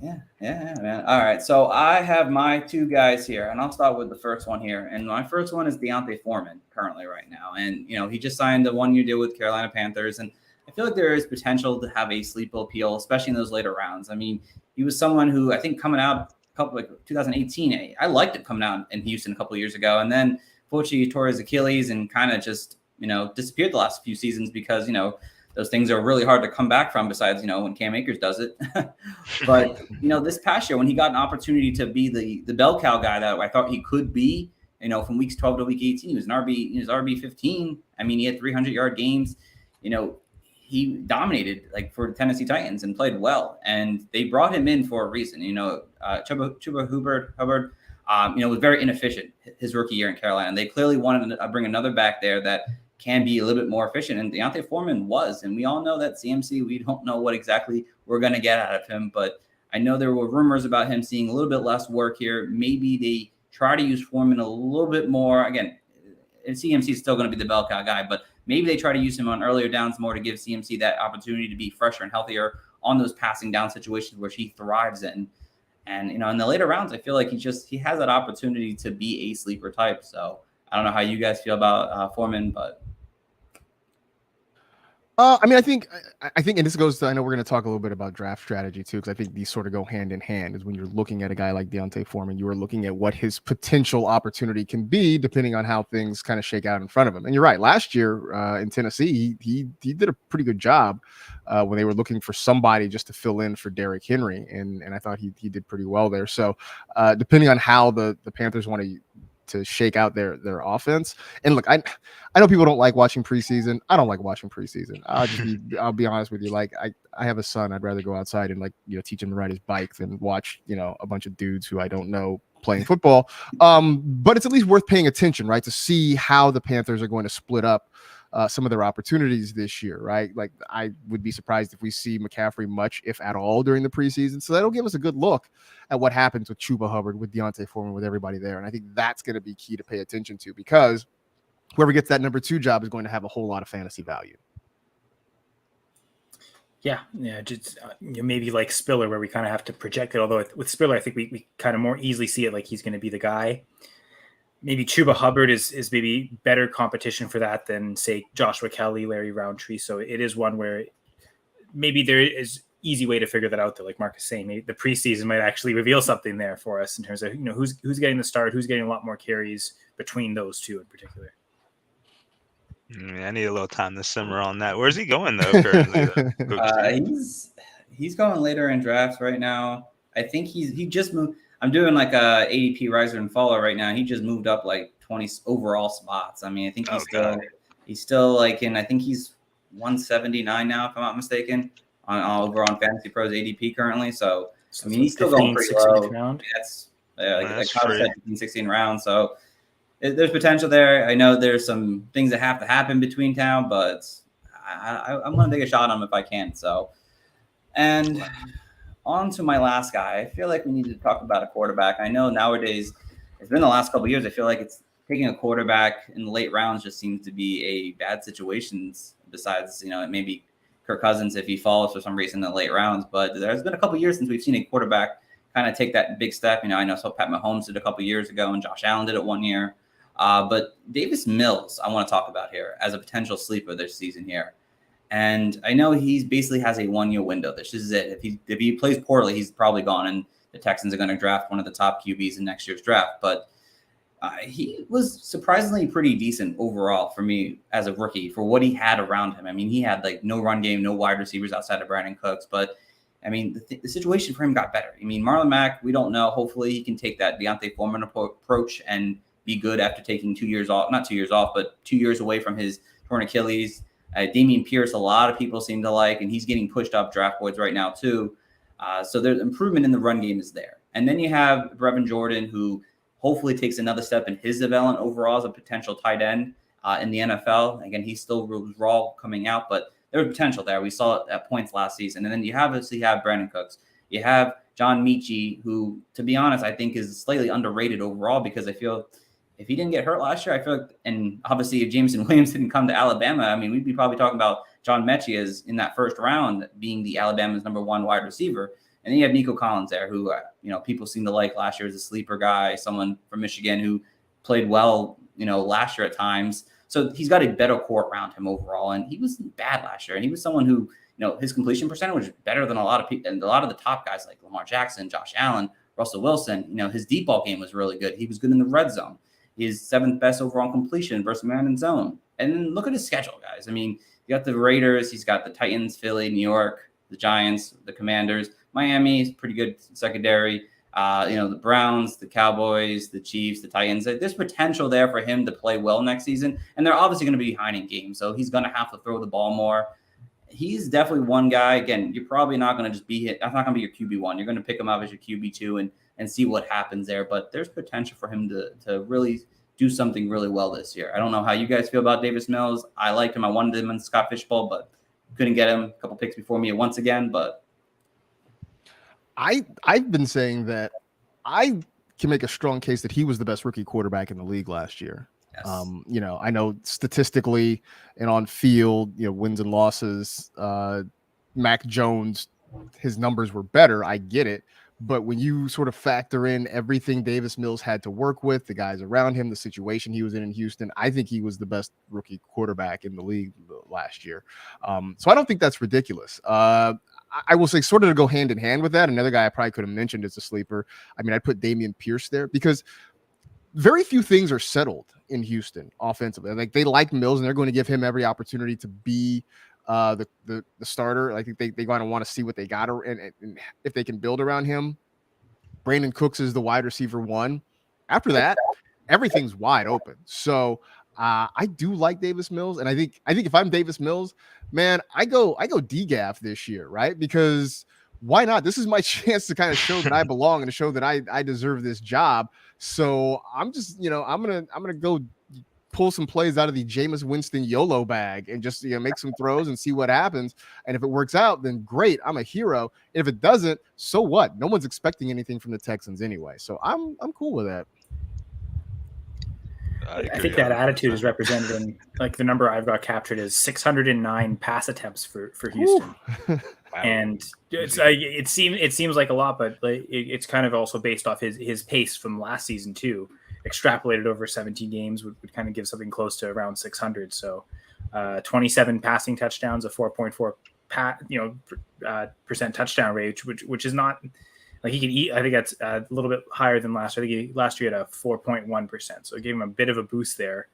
Yeah, man. All right. So I have my 2 guys here, and I'll start with the first one here. And my first one is Deontay Foreman currently right now. And, he just signed a 1-year deal with Carolina Panthers. And I feel like there is potential to have a sleeper appeal, especially in those later rounds. I mean, he was someone who I think coming out 2018, I liked it coming out in Houston a couple of years ago. And then fortunately he tore his Achilles and kind of just, disappeared the last few seasons because, those things are really hard to come back from besides, when Cam Akers does it. But, this past year when he got an opportunity to be the bell cow guy that I thought he could be, from weeks 12 to week 18, he was RB 15. I mean, he had 300-yard games. He dominated like for the Tennessee Titans and played well. And they brought him in for a reason. Chuba Hubbard, was very inefficient his rookie year in Carolina. And they clearly wanted to bring another back there that can be a little bit more efficient. And Deontay Foreman was. And we all know that CMC, we don't know what exactly we're going to get out of him. But I know there were rumors about him seeing a little bit less work here. Maybe they try to use Foreman a little bit more. Again, CMC is still going to be the bell cow guy, but maybe they try to use him on earlier downs more to give CMC that opportunity to be fresher and healthier on those passing down situations where he thrives in. And, in the later rounds, I feel like he has that opportunity to be a sleeper type. So I don't know how you guys feel about Foreman, but. I mean, I think, and this goes to, I know we're going to talk a little bit about draft strategy too, because I think these sort of go hand in hand. Is when you're looking at a guy like Deontay Foreman, you are looking at what his potential opportunity can be, depending on how things kind of shake out in front of him. And you're right. Last year in Tennessee, he did a pretty good job when they were looking for somebody just to fill in for Derrick Henry, and I thought he did pretty well there. So depending on how the Panthers want to shake out their offense. And look, I know people don't like watching preseason. I don't like watching preseason. I'll be honest with you. Like I have a son. I'd rather go outside and teach him to ride his bike than watch, a bunch of dudes who I don't know playing football. But it's at least worth paying attention, right? To see how the Panthers are going to split up some of their opportunities this year, right? Like I would be surprised if we see McCaffrey much, if at all, during the preseason. So that'll give us a good look at what happens with Chuba Hubbard, with Deontay Foreman, with everybody there. And I think that's going to be key to pay attention to, because whoever gets that number 2 job is going to have a whole lot of fantasy value. Yeah, just maybe like Spiller, where we kind of have to project it. Although with Spiller, I think we kind of more easily see it like he's going to be the guy. Maybe Chuba Hubbard is maybe better competition for that than, say, Joshua Kelly, Larry Roundtree. So it is one where maybe there is easy way to figure that out, though. Like Mark is saying, maybe the preseason might actually reveal something there for us in terms of who's getting the start, who's getting a lot more carries between those two in particular. I need a little time to simmer on that. Where's he going though? Currently, he's going later in drafts right now. I think he just moved. I'm doing like a ADP riser and faller right now. He just moved up like 20 overall spots. I mean, I think he's still like in. I think he's 179 now, if I'm not mistaken, over on Fantasy Pros ADP currently. So I mean, he's still going pretty low. Round. That's like I said, 15, 16 rounds. So there's potential there. I know there's some things that have to happen between town, but I'm going to take a shot on him if I can. So, and on to my last guy. I feel like we need to talk about a quarterback. I know nowadays, it's been the last couple of years, I feel like it's taking a quarterback in the late rounds just seems to be a bad situation. Besides, maybe Kirk Cousins if he falls for some reason in the late rounds. But there's been a couple of years since we've seen a quarterback kind of take that big step. I know Pat Mahomes did a couple of years ago, and Josh Allen did it 1 year. But Davis Mills, I want to talk about here as a potential sleeper this season here. And I know he basically has a 1 year window. This is it. If he plays poorly, he's probably gone, and the Texans are going to draft one of the top QBs in next year's draft. But he was surprisingly pretty decent overall for me as a rookie for what he had around him. I mean, he had like no run game, no wide receivers outside of Brandon Cooks. But I mean, the situation for him got better. I mean, Marlon Mack, we don't know. Hopefully he can take that Deontay Foreman approach and be good after taking 2 years off, not 2 years off, but 2 years away from his torn Achilles. Dameon Pierce, a lot of people seem to like, and he's getting pushed up draft boards right now too. So there's improvement in the run game is there. And then you have Brevin Jordan, who hopefully takes another step in his development overall as a potential tight end in the NFL. Again, he's still raw coming out, but there's potential there. We saw it at points last season. And then you obviously have Brandon Cooks. You have John Mechie, who, to be honest, I think is slightly underrated overall, because I feel if he didn't get hurt last year, I feel like, and obviously if Jameson Williams didn't come to Alabama, I mean, we'd be probably talking about John Mechie as in that first round being the Alabama's number 1 wide receiver. And then you have Nico Collins there, who, people seem to like last year as a sleeper guy, someone from Michigan who played well, last year at times. So he's got a better core around him overall. And he wasn't bad last year. And he was someone who, his completion percentage was better than a lot of people, and a lot of the top guys like Lamar Jackson, Josh Allen, Russell Wilson. His deep ball game was really good. He was good in the red zone. He's 7th best overall completion versus man in zone. And then look at his schedule, guys. I mean, you got the Raiders, he's got the Titans, Philly, New York, the Giants, the Commanders, Miami is pretty good secondary. The Browns, the Cowboys, the Chiefs, the Titans. There's potential there for him to play well next season. And they're obviously going to be behind in games, so he's going to have to throw the ball more. He's definitely one guy. Again, you're probably not going to just be hit. That's not going to be your QB1. You're going to pick him up as your QB2 and see what happens there. But there's potential for him to really do something really well this year. I don't know how you guys feel about Davis Mills. I liked him. I wanted him in the Scott Fishbowl, but couldn't get him. A couple picks before me once again, but I've been saying that I can make a strong case that he was the best rookie quarterback in the league last year. yes. I know statistically and on field, wins and losses, Mac Jones, his numbers were better. I get it. But when you sort of factor in everything Davis Mills had to work with, the guys around him, the situation he was in Houston, I think he was the best rookie quarterback in the league last year. So I don't think that's ridiculous. I will say, sort of to go hand in hand with that, another guy I probably could have mentioned as a sleeper. I mean, I'd put Dameon Pierce there because very few things are settled in Houston offensively. Like, they like Mills and they're going to give him every opportunity to be the starter. I think they going to want to see what they got and if they can build around him. Brandon Cooks is the wide receiver 1. After that, everything's wide open. So I do like Davis Mills, and I think if I'm Davis Mills, man, I go DGAF this year, right? Because why not? This is my chance to kind of show that I belong and to show that I deserve this job. So I'm just, I'm gonna go pull some plays out of the Jameis Winston YOLO bag and just make some throws and see what happens. And if it works out, then great, I'm a hero. If it doesn't, so what? No one's expecting anything from the Texans anyway. So I'm cool with that. I think that attitude is represented in, like, the number I've got captured is 609 pass attempts for Houston. Wow. And it's like, it seems like a lot, but it's kind of also based off his pace from last season too. Extrapolated over 17 games would kind of give something close to around 600. So 27 passing touchdowns, a 4.4 percent touchdown rate, which is not like he can eat. I think that's a little bit higher than last year. I think last year had a 4.1%. So it gave him a bit of a boost there.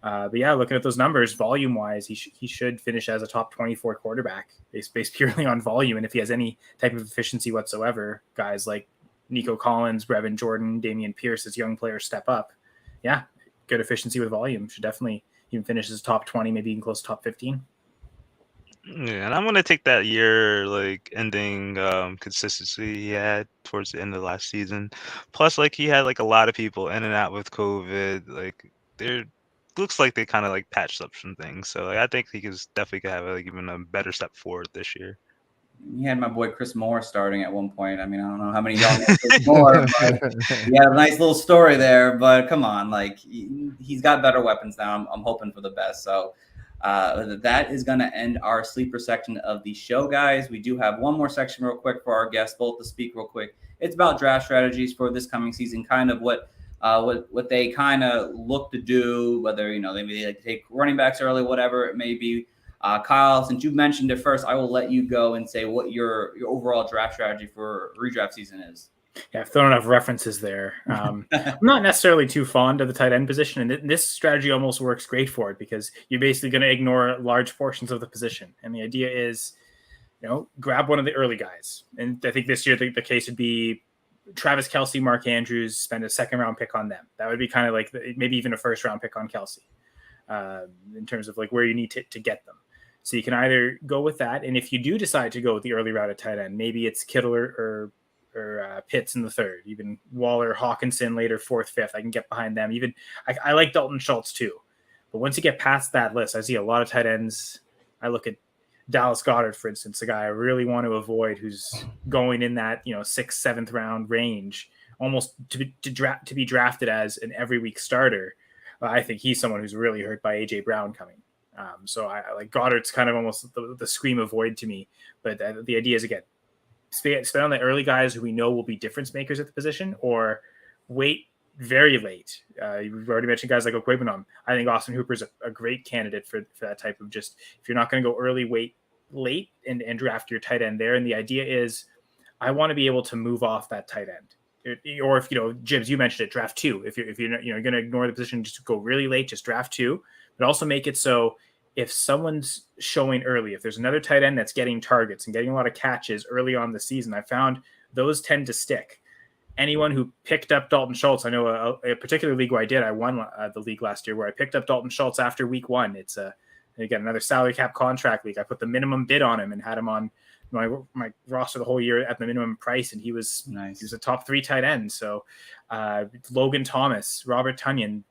But yeah, looking at those numbers, volume wise, he should finish as a top 24 quarterback based purely on volume. And if he has any type of efficiency whatsoever, guys like Nico Collins, Brevin Jordan, Dameon Pierce, as young players step up. Yeah, good efficiency with volume. Should definitely even finish as top 20, maybe even close to top 15. Yeah, and I'm gonna take that year ending consistency he had towards the end of last season. Plus, he had a lot of people in and out with COVID. There looks like they kind of patched up some things. So I think he definitely could have even a better step forward this year. He had my boy Chris Moore starting at one point. I mean, I don't know how many y'all know Chris Moore, but he had a nice little story there. But come on, he's got better weapons now. I'm hoping for the best. So that is going to end our sleeper section of the show, guys. We do have one more section real quick for our guests both to speak real quick. It's about draft strategies for this coming season, kind of what they kind of look to do, whether maybe they take running backs early, whatever it may be. Kyle, since you mentioned it first, I will let you go and say what your overall draft strategy for redraft season is. Yeah, I've thrown enough references there. I'm not necessarily too fond of the tight end position, and this strategy almost works great for it because you're basically going to ignore large portions of the position. And the idea is, grab one of the early guys. And I think this year the case would be Travis Kelce, Mark Andrews, spend a second-round pick on them. That would be kind of maybe even a first-round pick on Kelce in terms of where you need to get them. So you can either go with that, and if you do decide to go with the early route at tight end, maybe it's Kittle or Pitts in the third, even Waller, Hawkinson later, fourth, fifth. I can get behind them. Even I like Dalton Schultz too. But once you get past that list, I see a lot of tight ends. I look at Dallas Goedert, for instance, a guy I really want to avoid who's going in that 6th, 7th round range, almost to be drafted as an every week starter. I think he's someone who's really hurt by AJ Brown coming. So I like Goddard's kind of almost the scream avoid to me. But the idea is, again, spend on the early guys who we know will be difference makers at the position, or wait very late. You've already mentioned guys like Okwuegbunam. I think Austin Hooper is a great candidate for that type of, just, if you're not going to go early, wait late and draft your tight end there. And the idea is, I want to be able to move off that tight end. Or if, Jibs, you mentioned it, draft 2. If you're going to ignore the position, just go really late, just draft 2. But also make it so if someone's showing early, if there's another tight end that's getting targets and getting a lot of catches early on the season, I found those tend to stick. Anyone who picked up Dalton Schultz, I know a particular league where I won the league last year, where I picked up Dalton Schultz after week 1. It's again, another salary cap contract league. I put the minimum bid on him and had him on my roster the whole year at the minimum price, and he was nice. He was a top 3 tight end. So Logan Thomas, Robert Tonyan,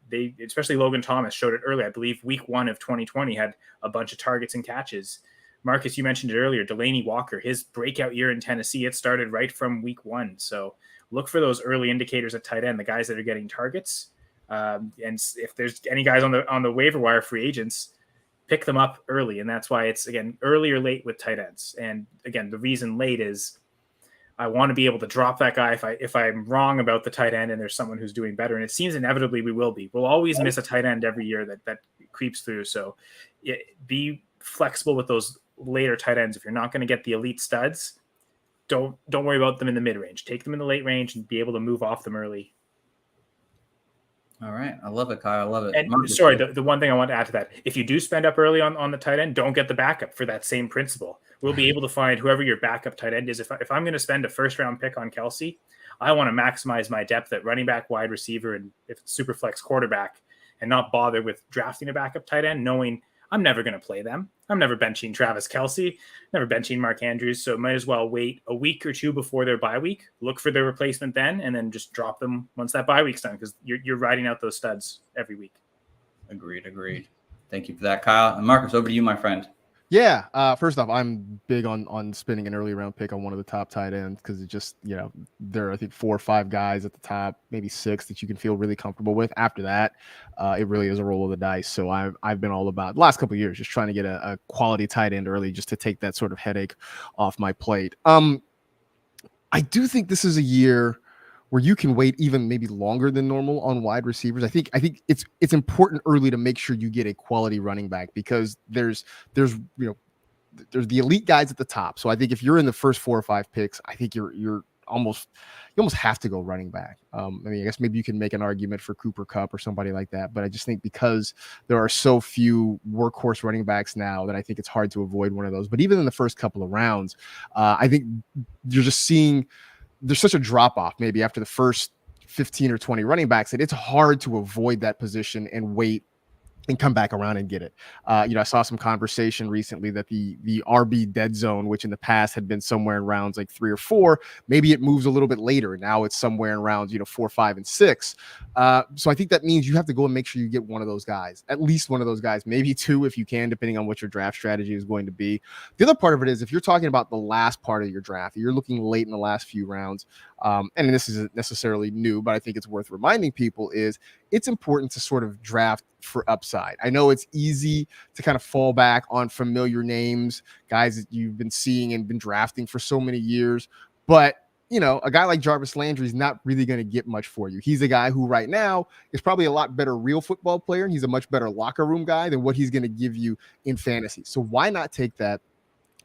especially Logan Thomas showed it early. I believe week 1 of 2020 had a bunch of targets and catches. Marcus, you mentioned it earlier, Delaney Walker, his breakout year in Tennessee, it started right from week 1. So look for those early indicators at tight end, the guys that are getting targets. And if there's any guys on the waiver wire, free agents, pick them up early. And that's why it's, again, early or late with tight ends. And again, the reason late is I want to be able to drop that guy if I'm wrong about the tight end and there's someone who's doing better. And it seems inevitably we will be. We'll always miss a tight end every year that creeps through. So be flexible with those later tight ends. If you're not going to get the elite studs, don't worry about them in the mid-range. Take them in the late range and be able to move off them early. All right. I love it, Kyle. I love it. And sorry, the one thing I want to add to that, if you do spend up early on the tight end, don't get the backup for that same principle. We'll be able to find whoever your backup tight end is. If I'm going to spend a first-round pick on Kelsey, I want to maximize my depth at running back, wide receiver, and if it's super flex quarterback, and not bother with drafting a backup tight end, knowing I'm never going to play them. I'm never benching Travis Kelce, never benching Mark Andrews. So might as well wait a week or 2 before their bye week, look for their replacement then, and then just drop them once that bye week's done, because you're riding out those studs every week. Agreed. Thank you for that, Kyle. And Marcus, over to you, my friend. Yeah. First off, I'm big on spending an early round pick on one of the top tight ends, because it just, there are, I think, 4 or 5 guys at the top, maybe 6 that you can feel really comfortable with. After that, it really is a roll of the dice. So I've been all about the last couple of years just trying to get a quality tight end early, just to take that sort of headache off my plate. I do think this is a year where you can wait even maybe longer than normal on wide receivers. I think it's important early to make sure you get a quality running back, because there's the elite guys at the top. So I think if you're in the first 4 or 5 picks, I think you almost have to go running back. I guess maybe you can make an argument for Cooper Kupp or somebody like that, but I just think because there are so few workhorse running backs now, that I think it's hard to avoid one of those. But even in the first couple of rounds, I think you're just seeing there's such a drop off maybe after the first 15 or 20 running backs that it's hard to avoid that position and wait and come back around and get it. I saw some conversation recently that the RB dead zone, which in the past had been somewhere in rounds like 3 or 4, maybe it moves a little bit later. Now it's somewhere in rounds, 4, 5, and 6. So I think that means you have to go and make sure you get one of those guys, at least one of those guys, maybe 2 if you can, depending on what your draft strategy is going to be. The other part of it is, if you're talking about the last part of your draft, you're looking late in the last few rounds, and this isn't necessarily new, but I think it's worth reminding people, is it's important to sort of draft for upside. I know it's easy to kind of fall back on familiar names, guys that you've been seeing and been drafting for so many years, but a guy like Jarvis Landry is not really going to get much for you. He's a guy who right now is probably a lot better real football player, and he's a much better locker room guy than what he's going to give you in fantasy. So why not take that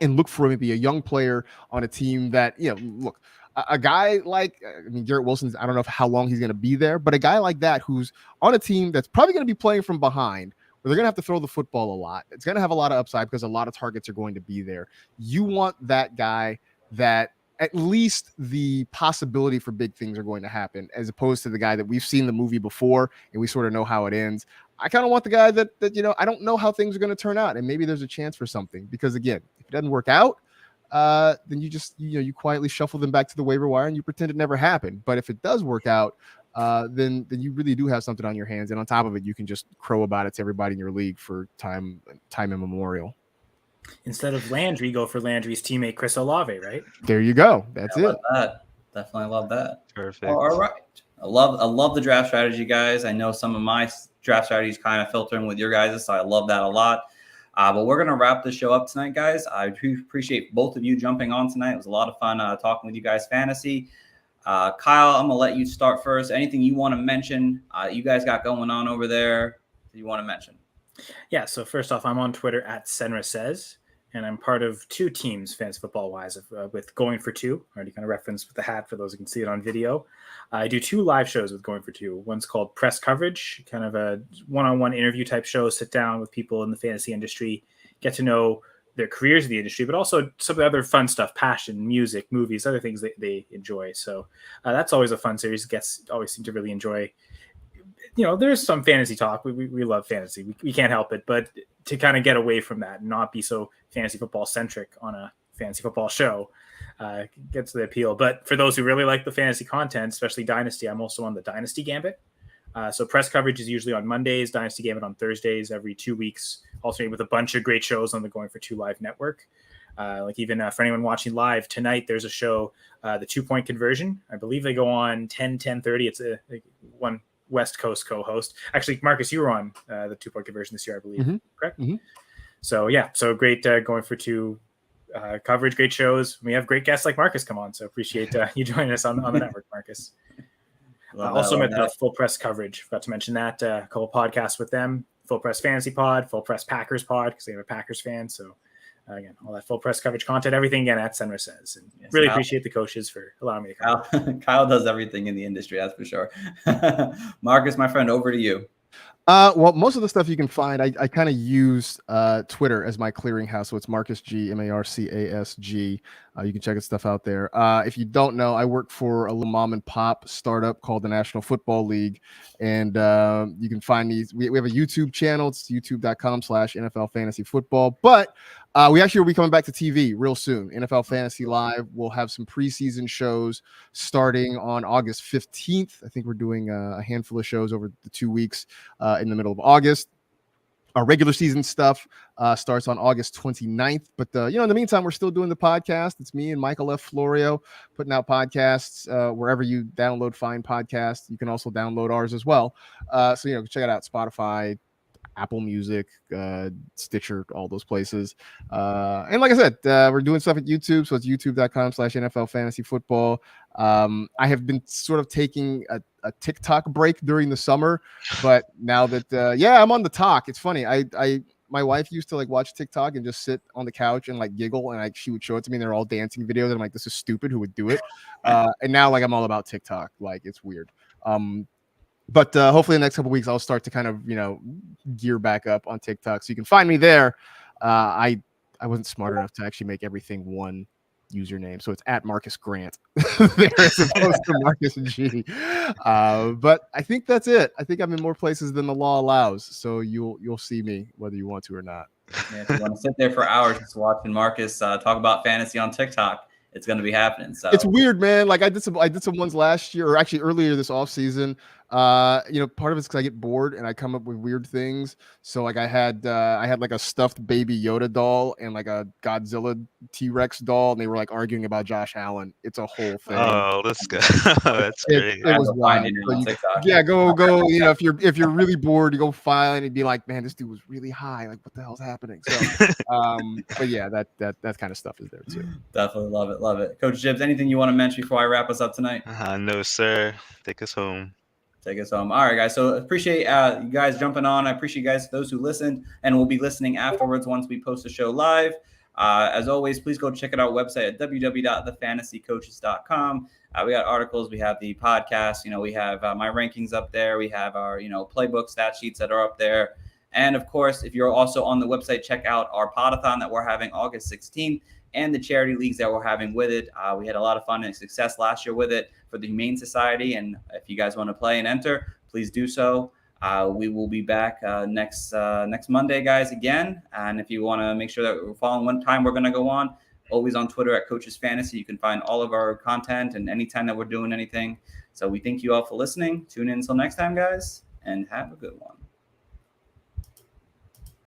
and look for maybe a young player on a team that, look, a guy like, Garrett Wilson's, I don't know how long he's going to be there, but a guy like that who's on a team that's probably going to be playing from behind, where they're going to have to throw the football a lot. It's going to have a lot of upside because a lot of targets are going to be there. You want that guy that at least the possibility for big things are going to happen, as opposed to the guy that we've seen the movie before and we sort of know how it ends. I kind of want the guy that I don't know how things are going to turn out, and maybe there's a chance for something. Because again, if it doesn't work out, then you just you quietly shuffle them back to the waiver wire and you pretend it never happened. But if it does work out, then you really do have something on your hands, and on top of it, you can just crow about it to everybody in your league for time immemorial. Instead of Landry, go for Landry's teammate Chris Olave, right? There you go. That's it. That. Definitely love that. Perfect. All right. I love the draft strategy, guys. I know some of my draft strategies kind of filtering with your guys', so I love that a lot. But we're going to wrap the show up tonight, guys. I appreciate both of you jumping on tonight. It was a lot of fun talking with you guys fantasy. Kyle, I'm going to let you start first. Anything you want to mention you guys got going on over there that you want to mention? Yeah, so first off, I'm on Twitter at Senra Says, and I'm part of two teams, fantasy football-wise, with Going for Two. I already kind of referenced with the hat for those who can see it on video. I do 2 live shows with Going for Two. One's called Press Coverage, kind of a one-on-one interview type show, sit down with people in the fantasy industry, get to know their careers in the industry, but also some of the other fun stuff, passion, music, movies, other things that they enjoy. So that's always a fun series. Guests always seem to really enjoy. There's some fantasy talk. We love fantasy. We can't help it. But to kind of get away from that and not be so fantasy football centric on a fantasy football show gets the appeal. But for those who really like the fantasy content, especially Dynasty, I'm also on the Dynasty Gambit. So press coverage is usually on Mondays, Dynasty Gambit on Thursdays, every 2 weeks, alternating with a bunch of great shows on the Going for Two Live network. For anyone watching live tonight, there's a show, the 2-point conversion. I believe they go on 10:30. It's one West Coast co-host. Actually, Marcus, you were on the 2-point conversion this year, I believe. Correct? Mm-hmm. So great Going for Two coverage, great shows. We have great guests like Marcus come on, so appreciate you joining us on the network, Marcus. Also met the Full Press Coverage. Forgot to mention that. A couple podcasts with them. Full Press Fantasy Pod, Full Press Packers Pod, because they have a Packers fan. So again, all that full press coverage content, everything again at Senra Says. And really appreciate the coaches for allowing me to come. Kyle does everything in the industry, that's for sure. Marcus, my friend, over to you. Well, most of the stuff you can find, I kind of use Twitter as my clearinghouse. So it's Marcus G, MarCasG. You can check his stuff out there. If you don't know, I work for a little mom and pop startup called the National Football League. And you can find these. We have a YouTube channel. It's youtube.com/NFL Fantasy Football. But we actually will be coming back to TV real soon. NFL Fantasy Live. We'll have some preseason shows starting on August 15th. I think we're doing a handful of shows over the 2 weeks in the middle of August. Our regular season stuff starts on August 29th. But, in the meantime, we're still doing the podcast. It's me and Michael F. Florio putting out podcasts wherever you find podcasts. You can also download ours as well. So, check it out. Spotify, Apple Music, Stitcher, all those places. And like I said, we're doing stuff at YouTube. So it's youtube.com/NFL Fantasy Football. I have been sort of taking a TikTok break during the summer, but now that, I'm on the talk. It's funny. My wife used to watch TikTok and just sit on the couch and giggle, and she would show it to me. And they're all dancing videos. And I'm like, this is stupid. Who would do it? And now I'm all about TikTok. It's weird. But hopefully in the next couple of weeks, I'll start to kind of, gear back up on TikTok. So you can find me there. I wasn't smart enough to actually make everything one username. So it's at Marcus Grant there as opposed to Marcus G. But I think that's it. I think I'm in more places than the law allows. So you'll see me whether you want to or not. Yeah, if you want to sit there for hours just watching Marcus talk about fantasy on TikTok, it's going to be happening. So it's weird, man. I did some ones last year, or actually earlier this off season. Part of it's because I get bored and I come up with weird things. So I had a stuffed baby Yoda doll and a Godzilla T-Rex doll, and they were arguing about Josh Allen. It's a whole thing. Oh, let's go. That's great. It was wild. So go. If you're really bored, you go find and be like, man, this dude was really high. What the hell's happening? So, but yeah, that kind of stuff is there too. Definitely love it. Coach Gibbs, anything you want to mention before I wrap us up tonight? No, sir. Take us home. All right, guys. So appreciate you guys jumping on. I appreciate you guys, those who listened and will be listening afterwards once we post the show live. As always, please go check out our website at www.thefantasycoaches.com. We got articles. We have the podcast. We have my rankings up there. We have our, playbook stat sheets that are up there. And of course, if you're also on the website, check out our podathon that we're having August 16th and the charity leagues that we're having with it. We had a lot of fun and success last year with it for the Humane Society. And if you guys want to play and enter, please do so. We will be back next Monday, guys, again. And if you want to make sure that we're following what time we're going to go on, always on Twitter at Coaches Fantasy. You can find all of our content and anytime that we're doing anything. So we thank you all for listening. Tune in until next time, guys, and have a good one.